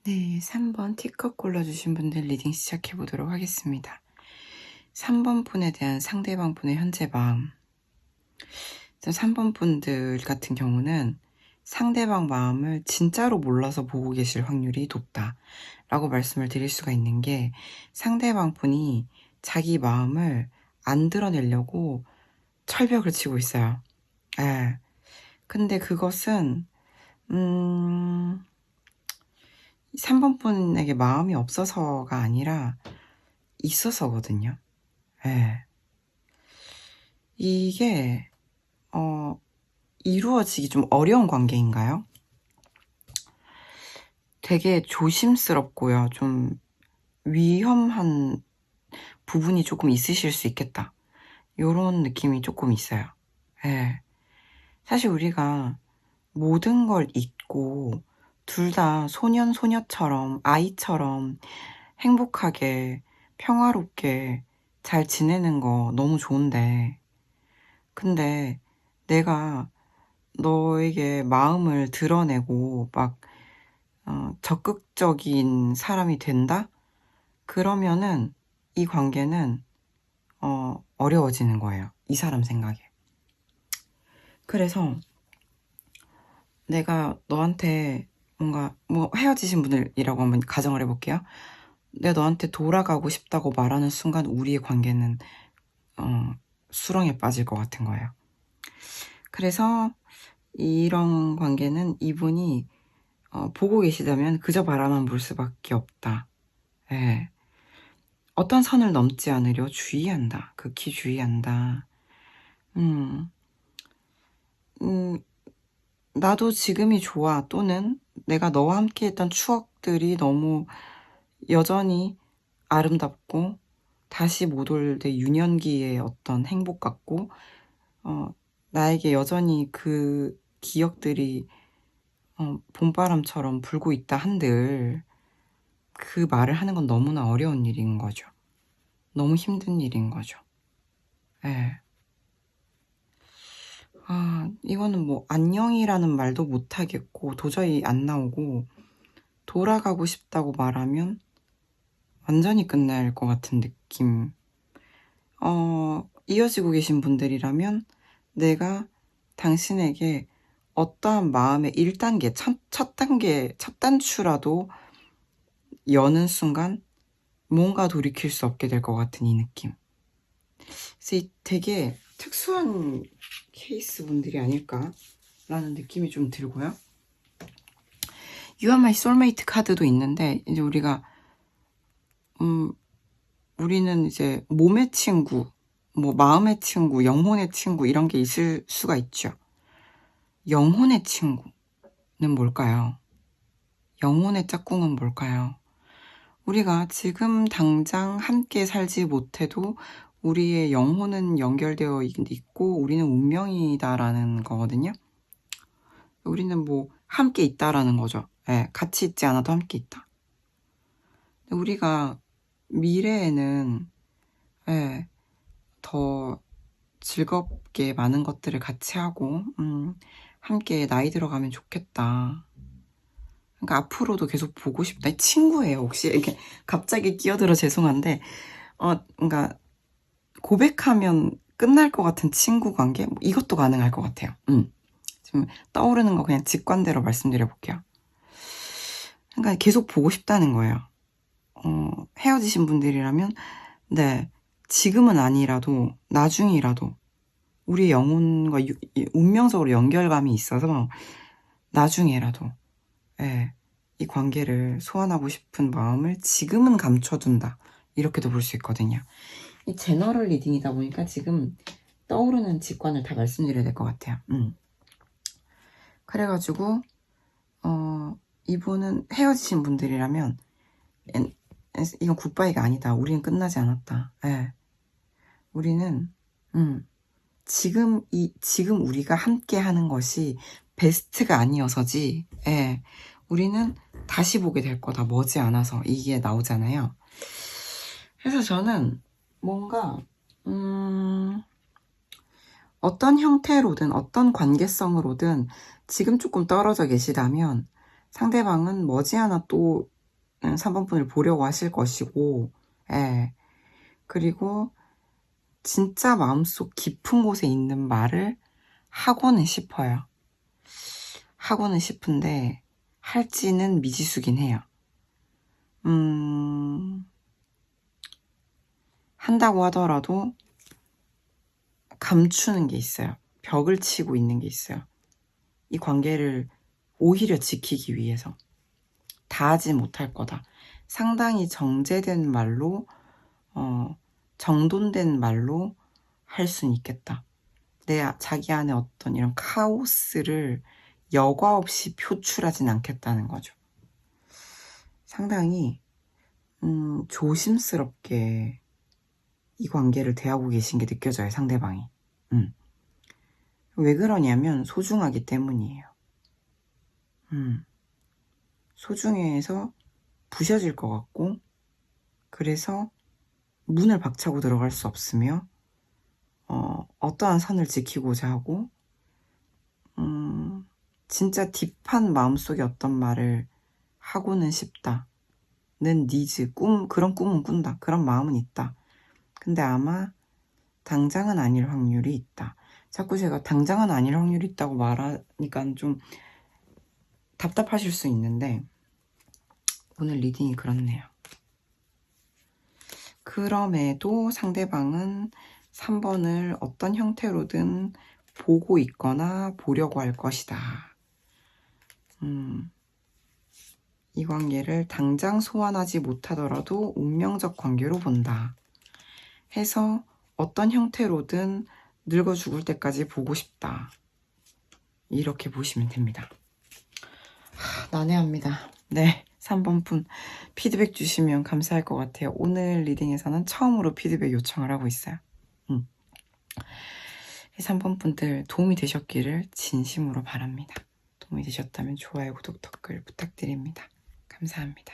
Speaker 1: 네, 3번 티컷 골라주신 분들 리딩 시작해보도록 하겠습니다. 3번 분에 대한 상대방 분의 현재 마음. 3번 분들 같은 경우는 상대방 마음을 진짜로 몰라서 보고 계실 확률이 높다 라고 말씀을 드릴 수가 있는 게, 상대방 분이 자기 마음을 안 드러내려고 철벽을 치고 있어요. 예. 근데 그것은 3번 분에게 마음이 없어서가 아니라 있어서거든요. 예. 이게 이루어지기 좀 어려운 관계인가요? 되게 조심스럽고요. 좀 위험한 부분이 조금 있으실 수 있겠다. 요런 느낌이 조금 있어요. 예. 사실 우리가 모든 걸 잊고 둘 다 소년, 소녀처럼, 아이처럼 행복하게, 평화롭게 잘 지내는 거 너무 좋은데, 근데 내가 너에게 마음을 드러내고 막 적극적인 사람이 된다? 그러면은 이 관계는 어려워지는 거예요. 이 사람 생각에. 그래서 내가 너한테 뭔가 헤어지신 분들이라고 한번 가정을 해볼게요. 내가 너한테 돌아가고 싶다고 말하는 순간 우리의 관계는 수렁에 빠질 것 같은 거예요. 그래서 이런 관계는 이분이 보고 계시다면 그저 바라만 볼 수밖에 없다. 예. 어떤 선을 넘지 않으려 주의한다. 극히 주의한다. 나도 지금이 좋아. 또는 내가 너와 함께 했던 추억들이 너무 여전히 아름답고 다시 못 올 내 유년기의 어떤 행복 같고 나에게 여전히 그 기억들이 봄바람처럼 불고 있다 한들, 그 말을 하는 건 너무나 어려운 일인 거죠. 너무 힘든 일인 거죠. 예. 이거는 뭐 안녕이라는 말도 못 하겠고 도저히 안 나오고, 돌아가고 싶다고 말하면 완전히 끝날 것 같은 느낌. 이어지고 계신 분들이라면 내가 당신에게 어떠한 마음의 1단계, 첫 단계, 첫 단추라도 여는 순간 뭔가 돌이킬 수 없게 될 것 같은 이 느낌. 그래서 되게 특수한 케이스 분들이 아닐까라는 느낌이 좀 들고요. You are my soulmate 카드도 있는데, 이제 우리는 이제 몸의 친구, 뭐 마음의 친구, 영혼의 친구 이런 게 있을 수가 있죠. 영혼의 친구는 뭘까요? 영혼의 짝꿍은 뭘까요? 우리가 지금 당장 함께 살지 못해도 우리의 영혼은 연결되어 있고 우리는 운명이다라는 거거든요. 우리는 뭐 함께 있다라는 거죠. 예, 같이 있지 않아도 함께 있다. 우리가 미래에는 더 즐겁게 많은 것들을 같이 하고 함께 나이 들어가면 좋겠다. 그러니까 앞으로도 계속 보고 싶다. 친구예요. 혹시 이렇게 갑자기 끼어들어 죄송한데 그러니까 고백하면 끝날 것 같은 친구 관계, 뭐 이것도 가능할 것 같아요. 지금 떠오르는 거 그냥 직관대로 말씀드려 볼게요. 그러니까 계속 보고 싶다는 거예요. 헤어지신 분들이라면 네, 지금은 아니라도 나중이라도 우리 영혼과 운명적으로 연결감이 있어서 나중에라도 이 관계를 소환하고 싶은 마음을 지금은 감춰둔다. 이렇게도 볼 수 있거든요. 이 제너럴 리딩이다 보니까 지금 떠오르는 직관을 다 말씀드려야 될 것 같아요. 그래가지고 이분은 헤어지신 분들이라면 이건 굿바이가 아니다. 우리는 끝나지 않았다. 우리는 지금 우리가 함께 하는 것이 베스트가 아니어서지, 우리는 다시 보게 될 거다. 머지않아서 이게 나오잖아요. 그래서 저는 뭔가 어떤 형태로든 어떤 관계성으로든 지금 조금 떨어져 계시다면 상대방은 머지않아 또 3번 분을 보려고 하실 것이고, 예. 그리고 진짜 마음속 깊은 곳에 있는 말을 하고는 싶어요. 하고는 싶은데 할지는 미지수긴 해요. 한다고 하더라도 감추는 게 있어요. 벽을 치고 있는 게 있어요. 이 관계를 오히려 지키기 위해서. 다 하지 못할 거다. 상당히 정제된 말로, 정돈된 말로 할 수는 있겠다. 자기 안에 어떤 이런 카오스를 여과 없이 표출하진 않겠다는 거죠. 상당히 조심스럽게 이 관계를 대하고 계신 게 느껴져요, 상대방이. 왜 그러냐면 소중하기 때문이에요. 소중해서 부셔질 것 같고, 그래서 문을 박차고 들어갈 수 없으며, 어떠한 선을 지키고자 하고, 진짜 딥한 마음속에 어떤 말을 하고는 싶다. 는 니즈, 그런 꿈은 꾼다. 그런 마음은 있다. 근데 아마 당장은 아닐 확률이 있다. 자꾸 제가 당장은 아닐 확률이 있다고 말하니까 좀 답답하실 수 있는데, 오늘 리딩이 그렇네요. 그럼에도 상대방은 3번을 어떤 형태로든 보고 있거나 보려고 할 것이다. 이 관계를 당장 소환하지 못하더라도 운명적 관계로 본다. 해서 어떤 형태로든 늙어 죽을 때까지 보고 싶다. 이렇게 보시면 됩니다. 난해합니다. 네, 3번 분 피드백 주시면 감사할 것 같아요. 오늘 리딩에서는 처음으로 피드백 요청을 하고 있어요. 3번 분들 도움이 되셨기를 진심으로 바랍니다. 도움이 되셨다면 좋아요, 구독, 댓글 부탁드립니다. 감사합니다.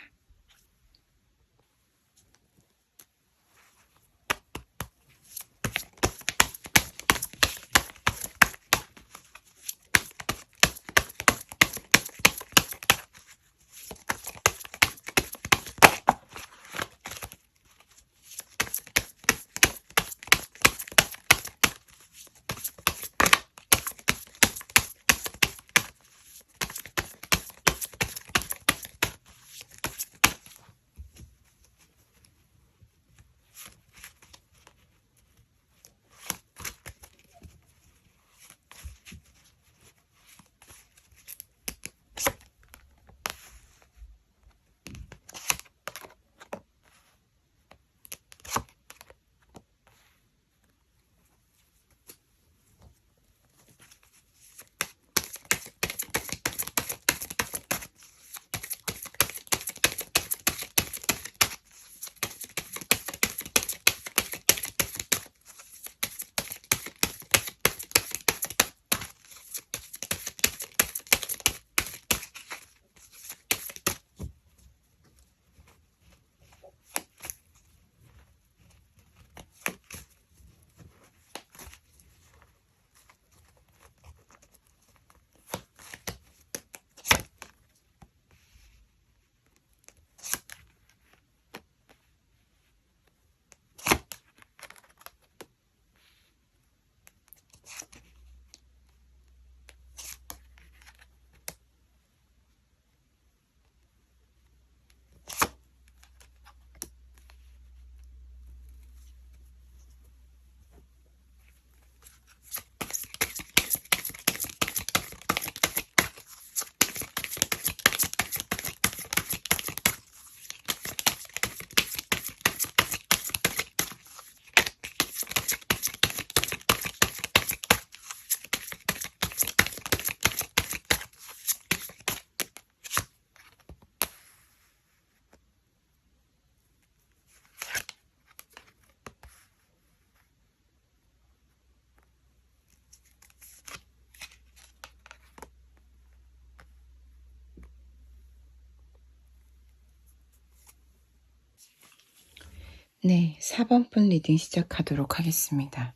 Speaker 1: 네, 4번 분 리딩 시작하도록 하겠습니다.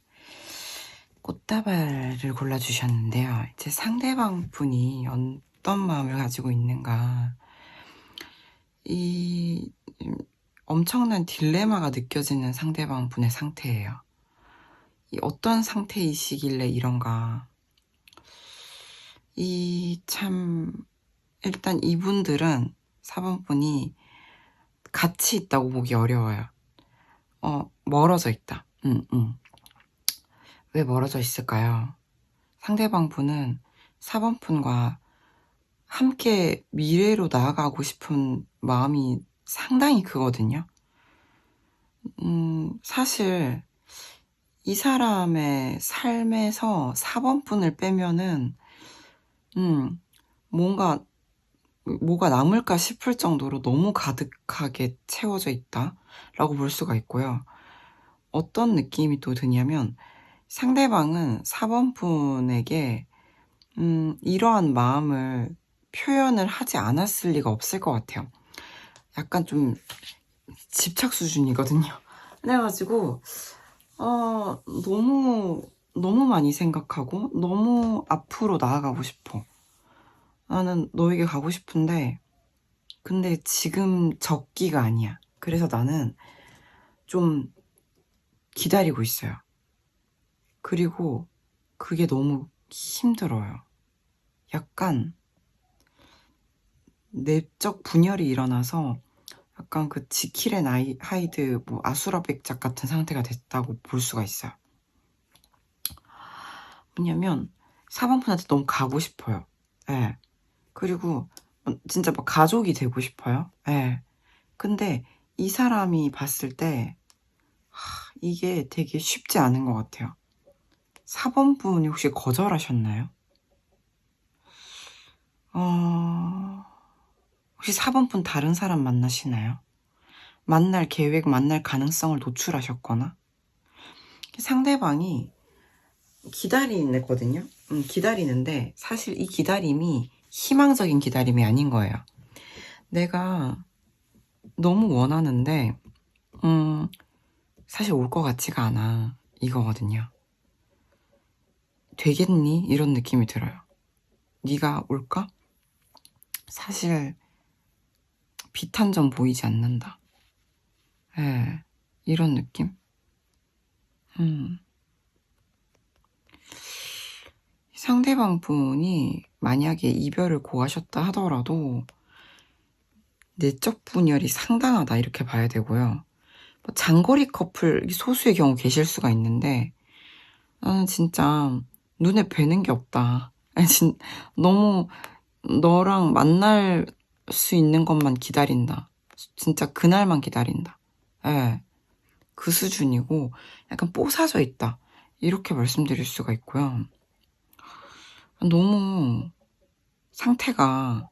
Speaker 1: 꽃다발을 골라주셨는데요. 이제 상대방 분이 어떤 마음을 가지고 있는가. 이 엄청난 딜레마가 느껴지는 상대방 분의 상태예요. 이 어떤 상태이시길래 이런가. 일단 이분들은 4번 분이 같이 있다고 보기 어려워요. 멀어져 있다. 왜 멀어져 있을까요? 상대방 분은 4번 분과 함께 미래로 나아가고 싶은 마음이 상당히 크거든요. 사실 이 사람의 삶에서 4번 분을 빼면은 뭐가 남을까 싶을 정도로 너무 가득하게 채워져 있다라고 볼 수가 있고요. 어떤 느낌이 또 드냐면 상대방은 4번 분에게 이러한 마음을 표현을 하지 않았을 리가 없을 것 같아요. 약간 좀 집착 수준이거든요. 그래가지고 너무 많이 생각하고 너무 앞으로 나아가고 싶어. 나는 너에게 가고 싶은데 근데 지금 적기가 아니야. 그래서 나는 좀 기다리고 있어요. 그리고 그게 너무 힘들어요. 약간 내적 분열이 일어나서 약간 그 지킬 앤 하이드 뭐 아수라 백작 같은 상태가 됐다고 볼 수가 있어요. 왜냐면 4번 분한테 너무 가고 싶어요. 예. 그리고 진짜 막 가족이 되고 싶어요. 예. 근데 이 사람이 봤을 때 이게 되게 쉽지 않은 것 같아요. 4번 분이 혹시 거절하셨나요? 혹시 4번 분 다른 사람 만나시나요? 만날 계획, 만날 가능성을 노출하셨거나 상대방이 기다리거든요. 기다리는데 사실 이 기다림이 희망적인 기다림이 아닌 거예요. 내가 너무 원하는데 사실 올 것 같지가 않아 이거거든요. 되겠니? 이런 느낌이 들어요. 네가 올까? 사실 빛 한 점 보이지 않는다. 예, 이런 느낌? 상대방 분이 만약에 이별을 고하셨다 하더라도 내적 분열이 상당하다 이렇게 봐야 되고요. 뭐 장거리 커플 소수의 경우 계실 수가 있는데 나는 진짜 눈에 뵈는 게 없다. 너무 너랑 만날 수 있는 것만 기다린다. 진짜 그날만 기다린다. 예, 그 수준이고 약간 뽀사져 있다. 이렇게 말씀드릴 수가 있고요. 너무 상태가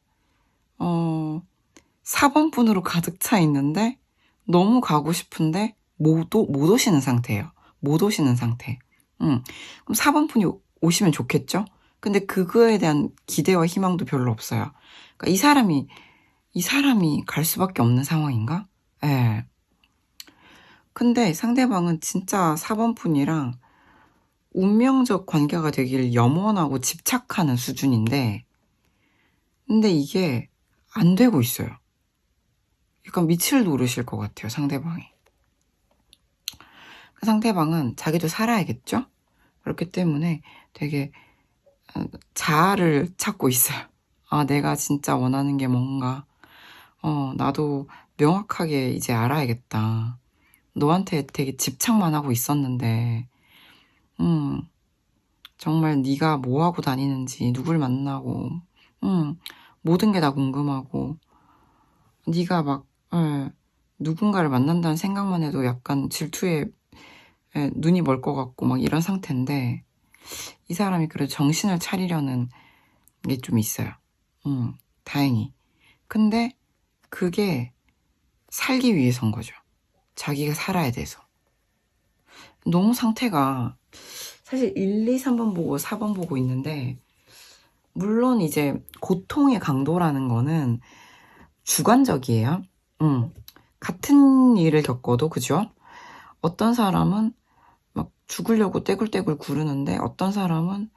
Speaker 1: 4번 분으로 가득 차 있는데 너무 가고 싶은데 못 오시는 상태예요. 못 오시는 상태. 그럼 4번 분이 오시면 좋겠죠? 근데 그거에 대한 기대와 희망도 별로 없어요. 그러니까 이 사람이 갈 수밖에 없는 상황인가? 예. 근데 상대방은 진짜 4번 분이랑 운명적 관계가 되길 염원하고 집착하는 수준인데 근데 이게 안 되고 있어요. 약간 밑을 노르실 것 같아요, 상대방이. 그 상대방은 자기도 살아야겠죠? 그렇기 때문에 되게 자아를 찾고 있어요. 아, 내가 진짜 원하는 게 뭔가. 나도 명확하게 이제 알아야겠다. 너한테 되게 집착만 하고 있었는데, 정말 네가 뭐 하고 다니는지, 누굴 만나고, 모든 게 다 궁금하고, 네가 막 누군가를 만난다는 생각만 해도 약간 질투에 눈이 멀 것 같고 막 이런 상태인데 이 사람이 그래도 정신을 차리려는 게 좀 있어요. 다행히. 근데 그게 살기 위해서인 거죠. 자기가 살아야 돼서. 너무 상태가 사실 1, 2, 3번 보고 4번 보고 있는데 물론 이제 고통의 강도라는 거는 주관적이에요. 같은 일을 겪어도 그죠? 어떤 사람은 막 죽으려고 떼굴떼굴 구르는데 어떤 사람은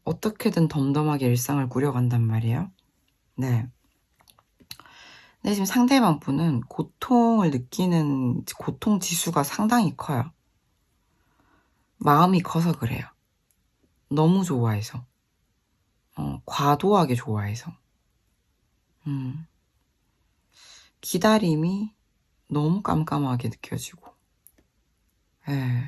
Speaker 1: 어떻게든 덤덤하게 일상을 꾸려간단 말이에요. 네. 근데 지금 상대방 분은 고통을 느끼는 고통 지수가 상당히 커요. 마음이 커서 그래요. 너무 좋아해서. 과도하게 좋아해서. 기다림이 너무 깜깜하게 느껴지고. 예.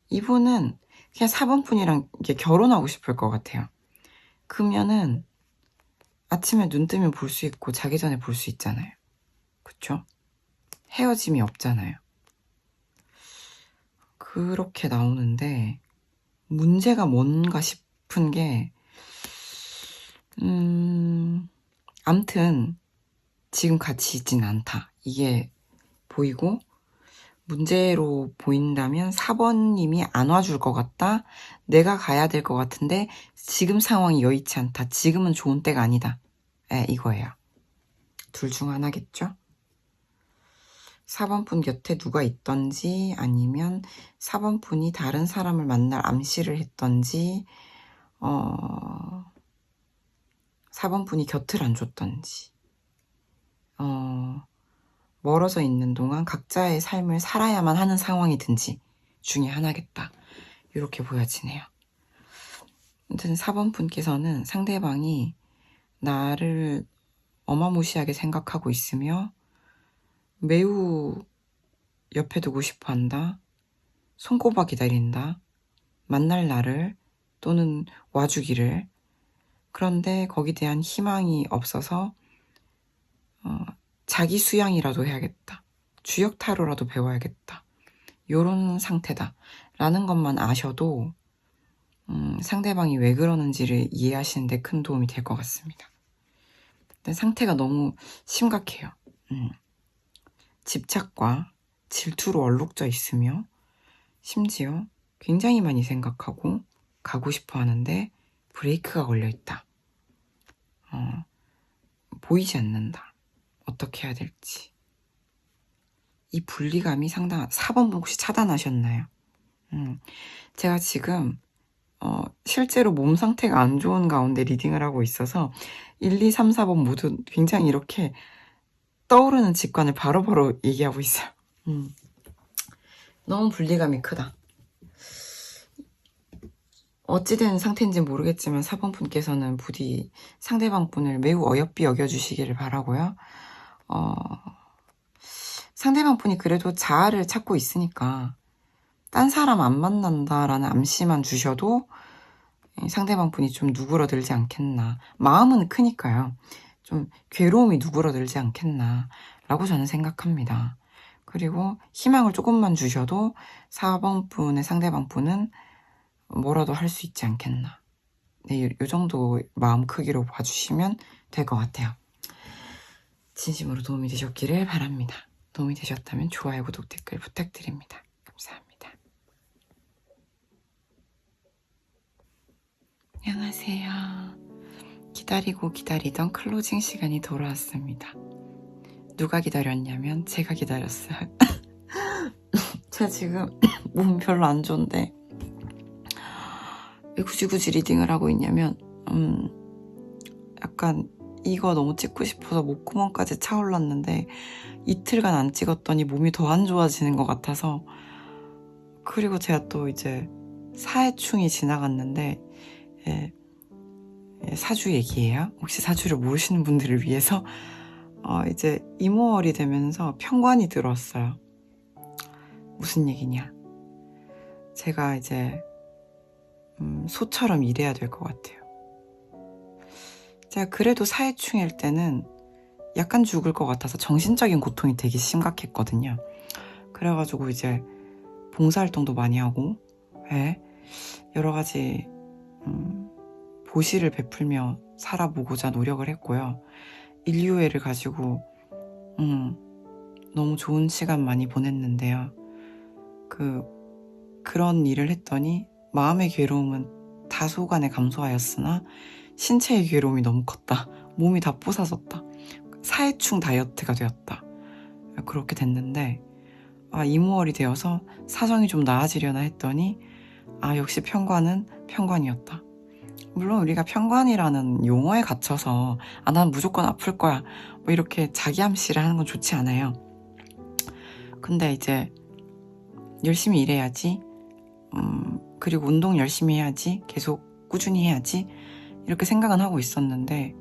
Speaker 1: 이분은 그냥 4번 분이랑 이게 결혼하고 싶을 것 같아요. 그러면은 아침에 눈 뜨면 볼 수 있고 자기 전에 볼 수 있잖아요. 그쵸? 헤어짐이 없잖아요. 그렇게 나오는데 문제가 뭔가 싶은 게 암튼 지금 같이 있진 않다. 이게 보이고 문제로 보인다면 4번님이 안 와줄 것 같다. 내가 가야 될 것 같은데 지금 상황이 여의치 않다. 지금은 좋은 때가 아니다. 이거예요. 둘 중 하나겠죠? 4번 분 곁에 누가 있던지 아니면 4번 분이 다른 사람을 만날 암시를 했던지 4번 분이 곁을 안 줬던지 멀어져 있는 동안 각자의 삶을 살아야만 하는 상황이든지 중에 하나겠다. 이렇게 보여지네요. 아무튼 4번 분께서는 상대방이 나를 어마무시하게 생각하고 있으며 매우 옆에 두고 싶어 한다. 손꼽아 기다린다. 만날 날을 또는 와주기를. 그런데 거기에 대한 희망이 없어서 자기 수양이라도 해야겠다. 주역 타로라도 배워야겠다. 요런 상태다. 라는 것만 아셔도 상대방이 왜 그러는지를 이해하시는 데 큰 도움이 될 것 같습니다. 근데 상태가 너무 심각해요. 집착과 질투로 얼룩져 있으며 심지어 굉장히 많이 생각하고 가고 싶어 하는데 브레이크가 걸려 있다. 보이지 않는다. 어떻게 해야 될지. 이 분리감이 상당한 4번 분 혹시 차단하셨나요? 제가 지금 실제로 몸 상태가 안 좋은 가운데 리딩을 하고 있어서 1, 2, 3, 4번 모두 굉장히 이렇게 떠오르는 직관을 바로바로 얘기하고 있어요. 너무 분리감이 크다. 어찌된 상태인지 모르겠지만 4번 분께서는 부디 상대방 분을 매우 어여삐 여겨주시기를 바라고요. 상대방 분이 그래도 자아를 찾고 있으니까 딴 사람 안 만난다라는 암시만 주셔도 상대방 분이 좀 누그러들지 않겠나. 마음은 크니까요. 좀 괴로움이 누그러들지 않겠나 라고 저는 생각합니다. 그리고 희망을 조금만 주셔도 4번 분의 상대방 분은 뭐라도 할 수 있지 않겠나. 네, 요 정도 마음 크기로 봐주시면 될 것 같아요. 진심으로 도움이 되셨기를 바랍니다. 도움이 되셨다면 좋아요, 구독, 댓글 부탁드립니다. 감사합니다. 안녕하세요. 기다리고 기다리던 클로징 시간이 돌아왔습니다. 누가 기다렸냐면 제가 기다렸어요. 제가 지금 몸이 별로 안 좋은데 왜 굳이 리딩을 하고 있냐면 약간 이거 너무 찍고 싶어서 목구멍까지 차올랐는데 이틀간 안 찍었더니 몸이 더 안 좋아지는 것 같아서. 그리고 제가 또 이제 사해충이 지나갔는데 사주 얘기예요. 혹시 사주를 모르시는 분들을 위해서 이제 이모월이 되면서 편관이 들어왔어요. 무슨 얘기냐. 제가 이제 소처럼 일해야 될 것 같아요. 제가 그래도 사해충일 때는 약간 죽을 것 같아서 정신적인 고통이 되게 심각했거든요. 그래가지고 이제 봉사활동도 많이 하고 여러 가지 보시를 베풀며 살아보고자 노력을 했고요. 인류애를 가지고 너무 좋은 시간 많이 보냈는데요. 그런 일을 했더니 마음의 괴로움은 다소간에 감소하였으나 신체의 괴로움이 너무 컸다. 몸이 다 부사졌다. 사해충 다이어트가 되었다. 그렇게 됐는데 이모월이 되어서 사정이 좀 나아지려나 했더니 역시 편관은 편관이었다. 물론 우리가 편관이라는 용어에 갇혀서 난 무조건 아플 거야 뭐 이렇게 자기 암시를 하는 건 좋지 않아요. 근데 이제 열심히 일해야지, 그리고 운동 열심히 해야지, 계속 꾸준히 해야지 이렇게 생각은 하고 있었는데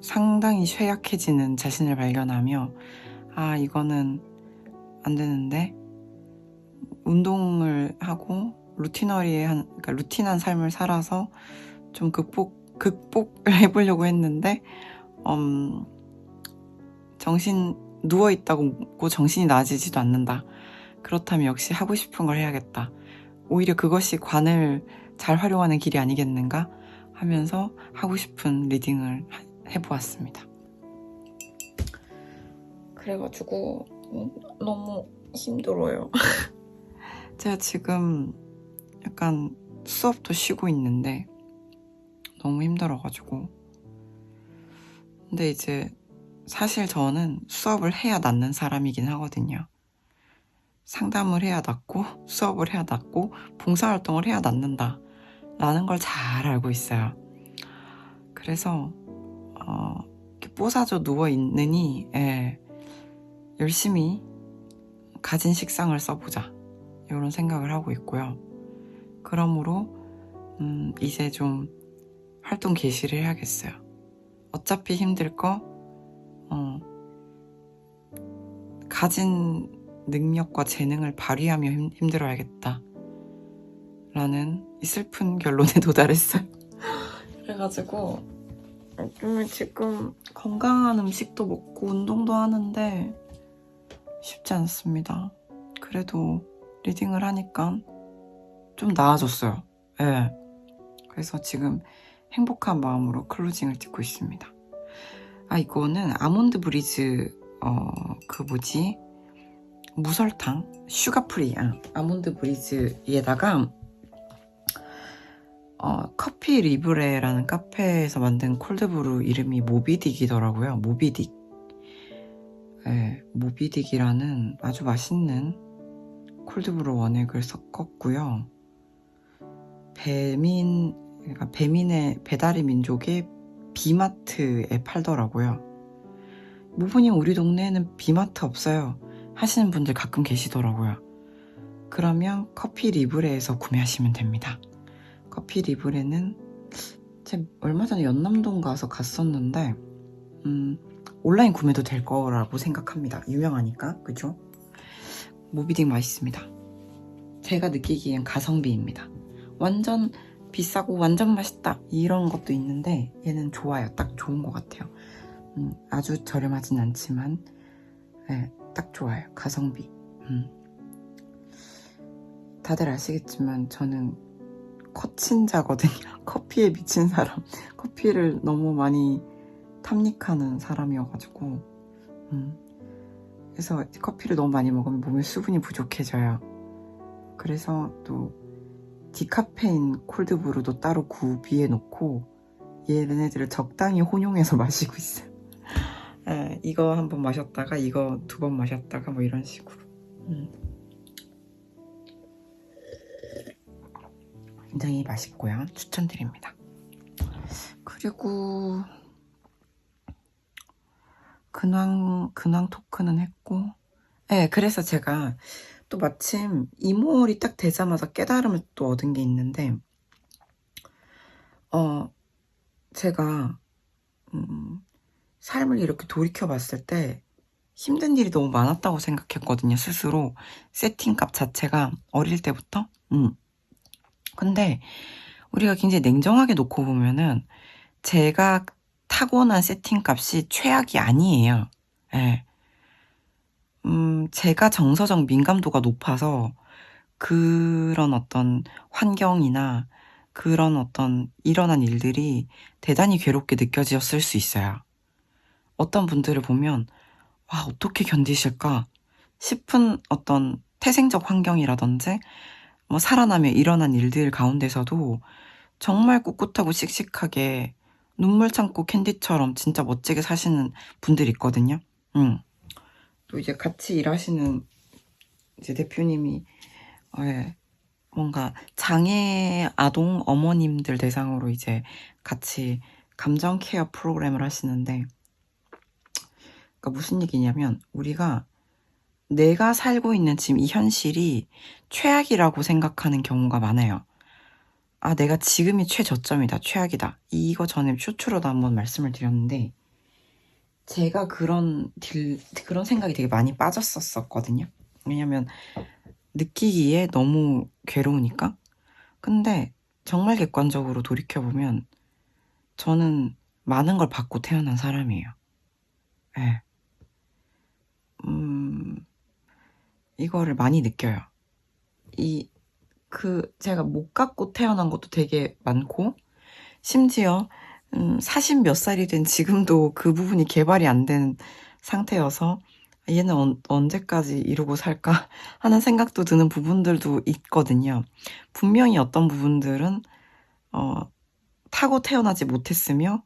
Speaker 1: 상당히 쇠약해지는 자신을 발견하며 이거는 안 되는데, 운동을 하고 그러니까 루틴한 삶을 살아서 좀 극복을 해보려고 했는데 누워있다고 정신이 나아지지도 않는다. 그렇다면 역시 하고 싶은 걸 해야겠다. 오히려 그것이 관을 잘 활용하는 길이 아니겠는가 하면서 하고 싶은 리딩을 해보았습니다. 그래가지고 너무 힘들어요. 제가 지금 약간 수업도 쉬고 있는데 너무 힘들어가지고. 근데 이제 사실 저는 수업을 해야 낫는 사람이긴 하거든요. 상담을 해야 낫고 수업을 해야 낫고 봉사활동을 해야 낫는다 라는 걸 잘 알고 있어요. 그래서 이렇게 뽀사져 누워있느니 열심히 가진 식상을 써보자 이런 생각을 하고 있고요. 그러므로 이제 좀 활동 개시를 해야겠어요. 어차피 힘들 거 가진 능력과 재능을 발휘하며 힘들어야겠다 라는 이 슬픈 결론에 도달했어요. 그래가지고 지금 건강한 음식도 먹고 운동도 하는데 쉽지 않습니다. 그래도 리딩을 하니까 좀 나아졌어요. 그래서 지금 행복한 마음으로 클로징을 찍고 있습니다. 이거는 아몬드 브리즈 무설탕 슈가프리 아몬드 브리즈에다가 커피 리브레라는 카페에서 만든 콜드브루 이름이 모비딕이더라고요. 모비딕. 모비딕이라는 아주 맛있는 콜드브루 원액을 섞었고요. 배민의 배달의 민족의 비마트에 팔더라고요. 모부님 우리 동네에는 비마트 없어요 하시는 분들 가끔 계시더라고요. 그러면 커피 리브레에서 구매하시면 됩니다. 커피 리브레는 제가 얼마 전에 연남동 가서 갔었는데 온라인 구매도 될 거라고 생각합니다. 유명하니까. 그죠? 모비딕 맛있습니다. 제가 느끼기엔 가성비입니다. 완전 비싸고 완전 맛있다 이런 것도 있는데 얘는 좋아요. 딱 좋은 것 같아요. 아주 저렴하진 않지만 딱 좋아요. 가성비. 다들 아시겠지만 저는 커친자거든요. 커피에 미친 사람. 커피를 너무 많이 탐닉하는 사람이어가지고 그래서 커피를 너무 많이 먹으면 몸에 수분이 부족해져요. 그래서 또 디카페인 콜드브루도 따로 구비해 놓고 얘네들을 적당히 혼용해서 마시고 있어요. 이거 한 번 마셨다가 이거 2번 마셨다가 뭐 이런 식으로. 굉장히 맛있고요. 추천드립니다. 그리고 근황 토크는 했고, 그래서 제가 또 마침 이모월이 딱 되자마자 깨달음을 또 얻은 게 있는데, 제가 삶을 이렇게 돌이켜 봤을 때 힘든 일이 너무 많았다고 생각했거든요. 스스로 세팅값 자체가 어릴 때부터. 근데 우리가 굉장히 냉정하게 놓고 보면은 제가 타고난 세팅값이 최악이 아니에요. 제가 정서적 민감도가 높아서 그런 어떤 환경이나 그런 어떤 일어난 일들이 대단히 괴롭게 느껴졌을 수 있어요. 어떤 분들을 보면 와 어떻게 견디실까 싶은 어떤 태생적 환경이라든지 뭐 살아나며 일어난 일들 가운데서도 정말 꿋꿋하고 씩씩하게 눈물 참고 캔디처럼 진짜 멋지게 사시는 분들이 있거든요. 또 이제 같이 일하시는 이제 대표님이 뭔가 장애 아동 어머님들 대상으로 이제 같이 감정 케어 프로그램을 하시는데, 그러니까 무슨 얘기냐면 우리가 내가 살고 있는 지금 이 현실이 최악이라고 생각하는 경우가 많아요. 아, 내가 지금이 최저점이다, 최악이다. 이거 전에 쇼츠로도 한번 말씀을 드렸는데, 제가 그런 생각이 되게 많이 빠졌었거든요. 왜냐면 느끼기에 너무 괴로우니까. 근데 정말 객관적으로 돌이켜보면 저는 많은 걸 받고 태어난 사람이에요. 네. 이거를 많이 느껴요. 제가 못 갖고 태어난 것도 되게 많고, 심지어 40 몇 살이 된 지금도 그 부분이 개발이 안 된 상태여서 얘는 언제까지 이러고 살까 하는 생각도 드는 부분들도 있거든요. 분명히 어떤 부분들은 타고 태어나지 못했으며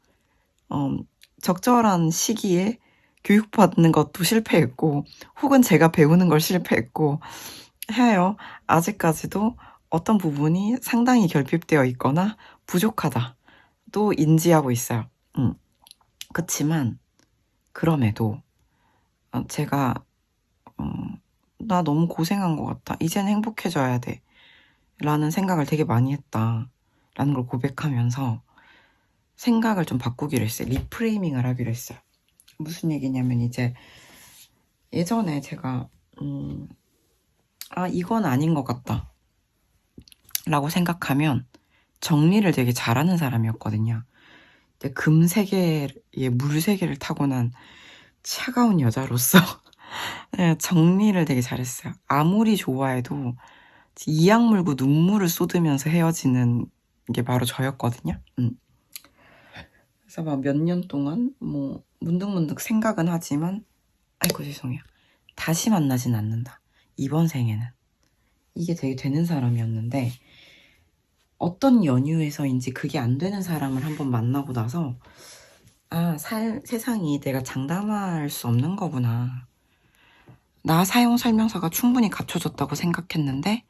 Speaker 1: 적절한 시기에 교육받는 것도 실패했고, 혹은 제가 배우는 걸 실패했고 해요. 아직까지도 어떤 부분이 상당히 결핍되어 있거나 부족하다 또 인지하고 있어요. 그치만 그럼에도 제가 나 너무 고생한 것 같아, 이젠 행복해져야 돼 라는 생각을 되게 많이 했다 라는 걸 고백하면서 생각을 좀 바꾸기로 했어요. 리프레이밍을 하기로 했어요. 무슨 얘기냐면, 이제 예전에 제가 이건 아닌 것 같다 라고 생각하면 정리를 되게 잘하는 사람이었거든요. 금세계에 물세계를 타고난 차가운 여자로서 네, 정리를 되게 잘했어요. 아무리 좋아해도 이악 물고 눈물을 쏟으면서 헤어지는 게 바로 저였거든요. 그래서 막 몇 년 동안 뭐 문득문득 생각은 하지만, 아이고 죄송해요, 다시 만나진 않는다, 이번 생에는. 이게 되게 되는 사람이었는데, 어떤 연유에서인지 그게 안 되는 사람을 한번 만나고 나서 세상이 내가 장담할 수 없는 거구나. 나 사용 설명서가 충분히 갖춰졌다고 생각했는데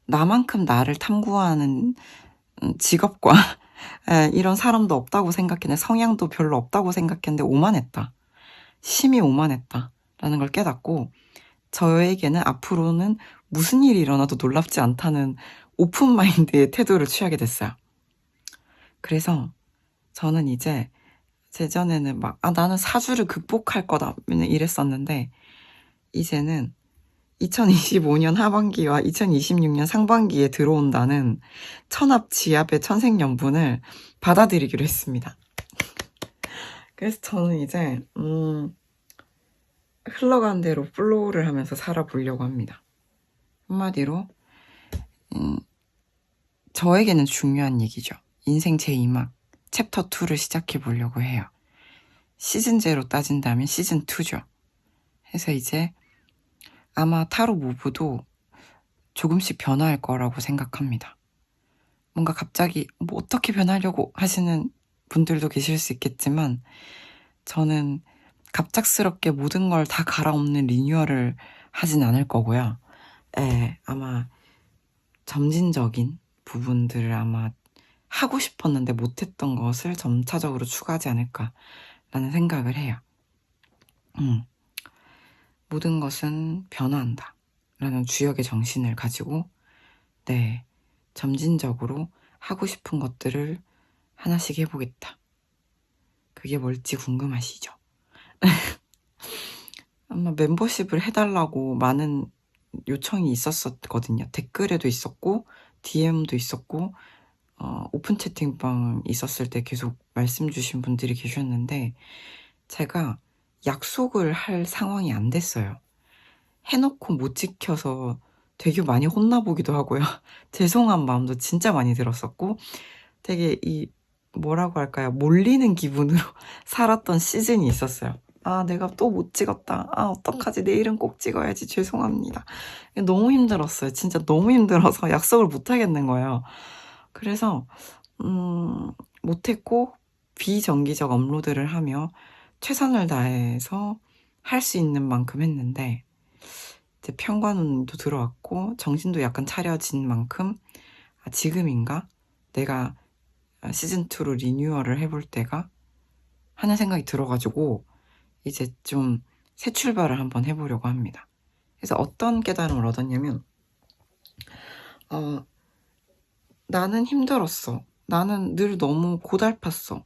Speaker 1: 나만큼 나를 탐구하는 직업과 이런 사람도 없다고 생각했는데, 성향도 별로 없다고 생각했는데 오만했다. 심히 오만했다 라는 걸 깨닫고, 저에게는 앞으로는 무슨 일이 일어나도 놀랍지 않다는 오픈마인드의 태도를 취하게 됐어요. 그래서 저는 이제, 예전에는 나는 사주를 극복할 거다 이랬었는데, 이제는 2025년 하반기와 2026년 상반기에 들어온다는 천합지압의 천생연분을 받아들이기로 했습니다. 그래서 저는 이제 흘러간 대로 플로우를 하면서 살아보려고 합니다. 한마디로 저에게는 중요한 얘기죠. 인생 제2막 챕터 2를 시작해 보려고 해요. 시즌 제로 따진다면 시즌 2죠. 그래서 이제 아마 타로 무브도 조금씩 변화할 거라고 생각합니다. 뭔가 갑자기 뭐 어떻게 변하려고 하시는 분들도 계실 수 있겠지만, 저는 갑작스럽게 모든 걸 다 갈아엎는 리뉴얼을 하진 않을 거고요. 아마 점진적인 부분들을 아마 하고 싶었는데 못했던 것을 점차적으로 추가하지 않을까라는 생각을 해요. 모든 것은 변화한다 라는 주역의 정신을 가지고 점진적으로 하고 싶은 것들을 하나씩 해보겠다. 그게 뭘지 궁금하시죠? 아마 멤버십을 해달라고 많은 요청이 있었거든요. 댓글에도 있었고 DM도 있었고 오픈 채팅방 있었을 때 계속 말씀 주신 분들이 계셨는데, 제가 약속을 할 상황이 안 됐어요. 해놓고 못 지켜서 되게 많이 혼나보기도 하고요. 죄송한 마음도 진짜 많이 들었었고, 되게 뭐라고 할까요? 몰리는 기분으로 살았던 시즌이 있었어요. 내가 또 못 찍었다. 어떡하지? 내일은 꼭 찍어야지. 죄송합니다. 너무 힘들었어요. 진짜 너무 힘들어서 약속을 못 하겠는 거예요. 그래서 못했고 비정기적 업로드를 하며 최선을 다해서 할 수 있는 만큼 했는데, 이제 편관운도 들어왔고 정신도 약간 차려진 만큼 지금인가? 내가 시즌2로 리뉴얼을 해볼 때가 하는 생각이 들어가지고 이제 좀 새 출발을 한번 해보려고 합니다. 그래서 어떤 깨달음을 얻었냐면 나는 힘들었어. 나는 늘 너무 고달팠어.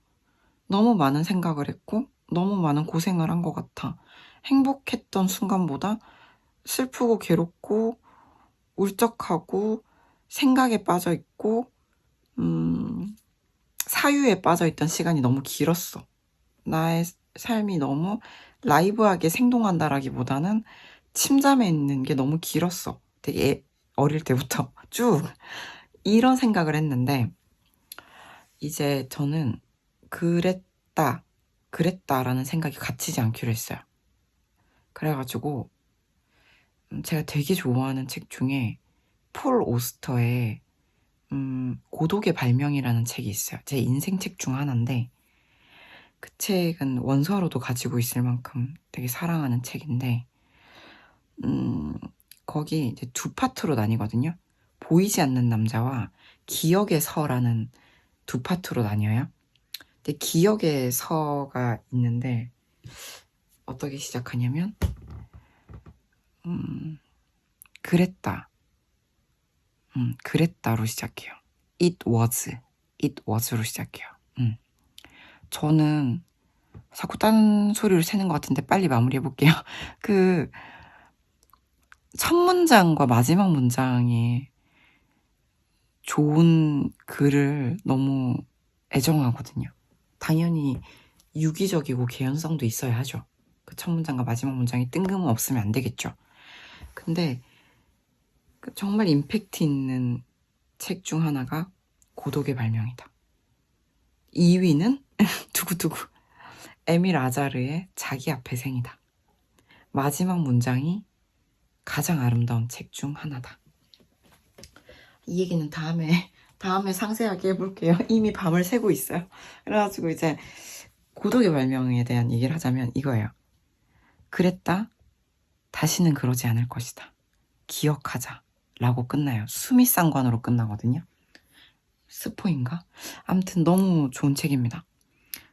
Speaker 1: 너무 많은 생각을 했고 너무 많은 고생을 한 것 같아. 행복했던 순간보다 슬프고 괴롭고 울적하고 생각에 빠져있고 사유에 빠져있던 시간이 너무 길었어. 나의 삶이 너무 라이브하게 생동한다라기보다는 침잠해 있는 게 너무 길었어. 되게 어릴 때부터 쭉 이런 생각을 했는데 이제 저는 그랬다라는 생각이 갇히지 않기로 했어요. 그래가지고 제가 되게 좋아하는 책 중에 폴 오스터의 고독의 발명이라는 책이 있어요. 제 인생 책 중 하나인데 그 책은 원서로도 가지고 있을 만큼 되게 사랑하는 책인데 거기 이제 두 파트로 나뉘거든요. 보이지 않는 남자와 기억의 서라는 두 파트로 나뉘어요. 근데 기억의 서가 있는데 어떻게 시작하냐면 그랬다로 시작해요. It was로 시작해요. 저는 자꾸 딴 소리를 새는 것 같은데 빨리 마무리해볼게요. 첫 문장과 마지막 문장에 좋은 글을 너무 애정하거든요. 당연히 유기적이고 개연성도 있어야 하죠. 그 첫 문장과 마지막 문장이 뜬금없으면 안 되겠죠. 근데 정말 임팩트 있는 책 중 하나가 고독의 발명이다. 2위는 두구두구 에밀 아자르의 자기 앞의 생이다. 마지막 문장이 가장 아름다운 책 중 하나다. 이 얘기는 다음에 상세하게 해볼게요. 이미 밤을 새고 있어요. 그래가지고 이제 고독의 발명에 대한 얘기를 하자면 이거예요. 그랬다. 다시는 그러지 않을 것이다. 기억하자. 라고 끝나요. 수미상관으로 끝나거든요. 스포인가? 아무튼 너무 좋은 책입니다.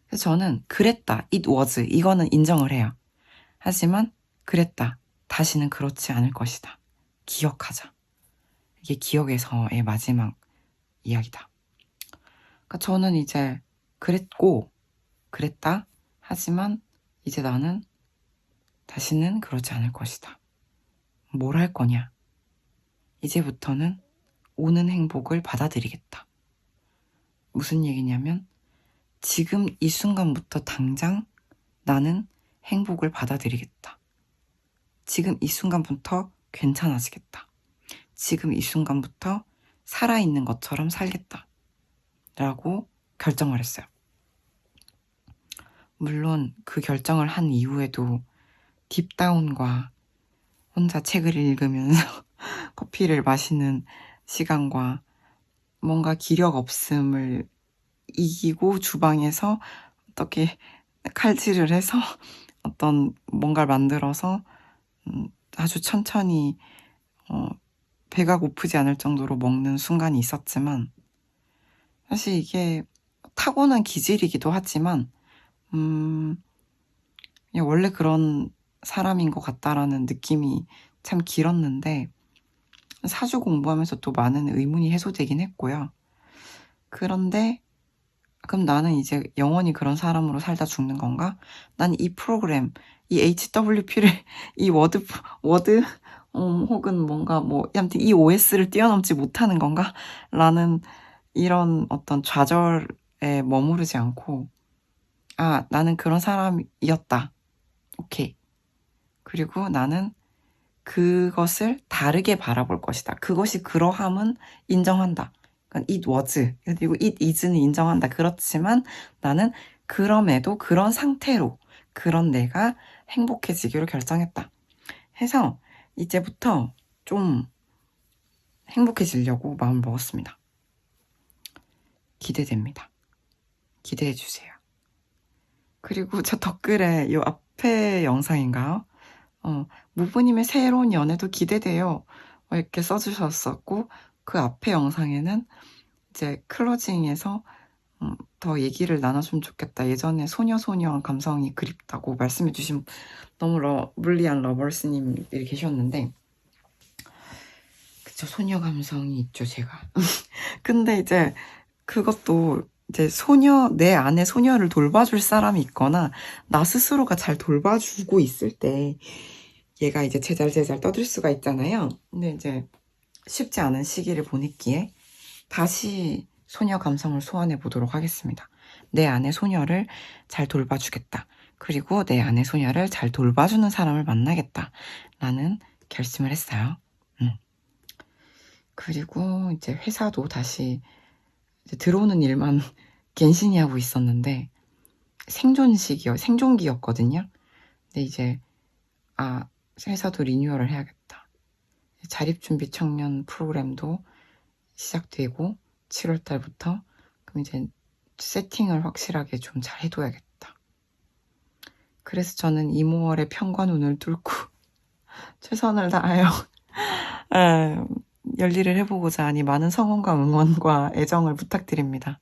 Speaker 1: 그래서 저는 그랬다. It was. 이거는 인정을 해요. 하지만 그랬다. 다시는 그렇지 않을 것이다. 기억하자. 이게 기억에서의 마지막 이야기다. 그러니까 저는 이제 그랬다. 하지만 이제 나는 다시는 그러지 않을 것이다. 뭘 할 거냐? 이제부터는 오는 행복을 받아들이겠다. 무슨 얘기냐면 지금 이 순간부터 당장 나는 행복을 받아들이겠다. 지금 이 순간부터 괜찮아지겠다. 지금 이 순간부터 살아있는 것처럼 살겠다. 라고 결정을 했어요. 물론 그 결정을 한 이후에도 딥다운과 혼자 책을 읽으면서 커피를 마시는 시간과 뭔가 기력 없음을 이기고 주방에서 어떻게 칼질을 해서 어떤 뭔가를 만들어서 아주 천천히 배가 고프지 않을 정도로 먹는 순간이 있었지만 사실 이게 타고난 기질이기도 하지만 그냥 원래 그런 사람인 것 같다라는 느낌이 참 길었는데 사주 공부하면서 또 많은 의문이 해소되긴 했고요. 그런데 그럼 나는 이제 영원히 그런 사람으로 살다 죽는 건가? 난 이 프로그램, 이 HWP를 이 워드 혹은 뭔가 아무튼 이 OS를 뛰어넘지 못하는 건가? 라는 이런 어떤 좌절에 머무르지 않고 나는 그런 사람이었다. 오케이. 그리고 나는 그것을 다르게 바라볼 것이다. 그것이 그러함은 인정한다. 그러니까 it was 그리고 it is는 인정한다. 그렇지만 나는 그럼에도 그런 상태로 그런 내가 행복해지기로 결정했다. 해서 이제부터 좀 행복해지려고 마음을 먹었습니다. 기대됩니다. 기대해주세요. 그리고 저 댓글에 이 앞에 영상인가요? 무부님의 새로운 연애도 기대돼요. 이렇게 써주셨었고, 그 앞에 영상에는 이제 클로징에서 더 얘기를 나눠주면 좋겠다. 예전에 소녀소녀한 감성이 그립다고 말씀해주신 너무 물리한 러버스님들이 계셨는데, 그쵸, 소녀 감성이 있죠, 제가. 근데 이제 그것도 이제 내 안에 소녀를 돌봐줄 사람이 있거나 나 스스로가 잘 돌봐주고 있을 때 얘가 이제 제잘제잘 떠들 수가 있잖아요. 근데 이제 쉽지 않은 시기를 보냈기에 다시 소녀 감성을 소환해 보도록 하겠습니다. 내 안의 소녀를 잘 돌봐주겠다. 그리고 내 안의 소녀를 잘 돌봐주는 사람을 만나겠다. 라는 결심을 했어요. 그리고 이제 회사도 다시 이제 들어오는 일만 갠신히 하고 있었는데 생존기였거든요. 근데 이제 회사도 리뉴얼을 해야겠다. 자립준비 청년 프로그램도 시작되고 7월 달부터 그럼 이제 세팅을 확실하게 좀 잘 해둬야겠다. 그래서 저는 이모월의 편과 눈을 뚫고 최선을 다하여 열일을 해보고자 하니 많은 성원과 응원과 애정을 부탁드립니다.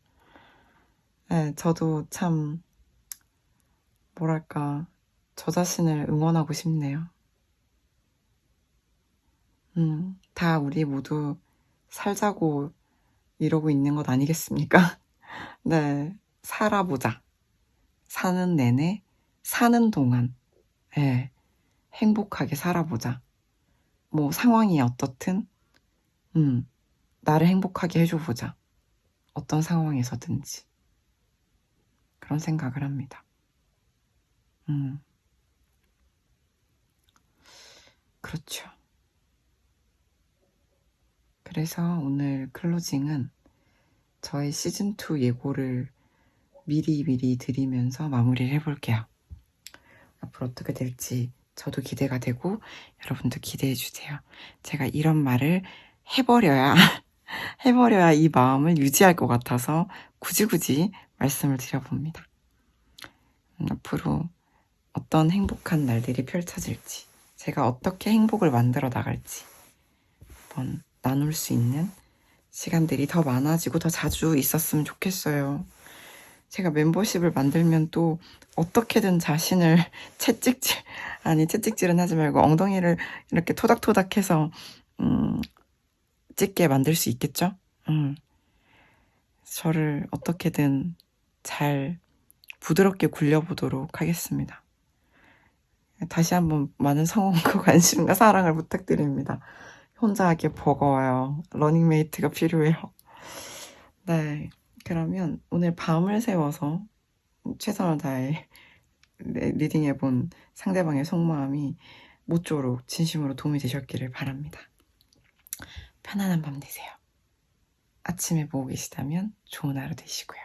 Speaker 1: 저도 참 뭐랄까 저 자신을 응원하고 싶네요. 다 우리 모두 살자고 이러고 있는 것 아니겠습니까? 네, 살아보자. 사는 내내, 사는 동안, 행복하게 살아보자. 뭐 상황이 어떻든, 나를 행복하게 해줘보자. 어떤 상황에서든지. 그런 생각을 합니다. 그렇죠. 그래서 오늘 클로징은 저의 시즌2 예고를 미리 드리면서 마무리를 해볼게요. 앞으로 어떻게 될지 저도 기대가 되고 여러분도 기대해주세요. 제가 이런 말을 해버려야 이 마음을 유지할 것 같아서 굳이 말씀을 드려봅니다. 앞으로 어떤 행복한 날들이 펼쳐질지, 제가 어떻게 행복을 만들어 나갈지 한번 나눌 수 있는 시간들이 더 많아지고 더 자주 있었으면 좋겠어요. 제가 멤버십을 만들면 또 어떻게든 자신을 채찍질은 하지 말고 엉덩이를 이렇게 토닥토닥해서 찍게 만들 수 있겠죠? 저를 어떻게든 잘 부드럽게 굴려보도록 하겠습니다. 다시 한번 많은 성원과 관심과 사랑을 부탁드립니다. 혼자 하기 버거워요. 러닝메이트가 필요해요. 네, 그러면 오늘 밤을 새워서 최선을 다해 리딩해본 상대방의 속마음이 모쪼록 진심으로 도움이 되셨기를 바랍니다. 편안한 밤 되세요. 아침에 보고 계시다면 좋은 하루 되시고요.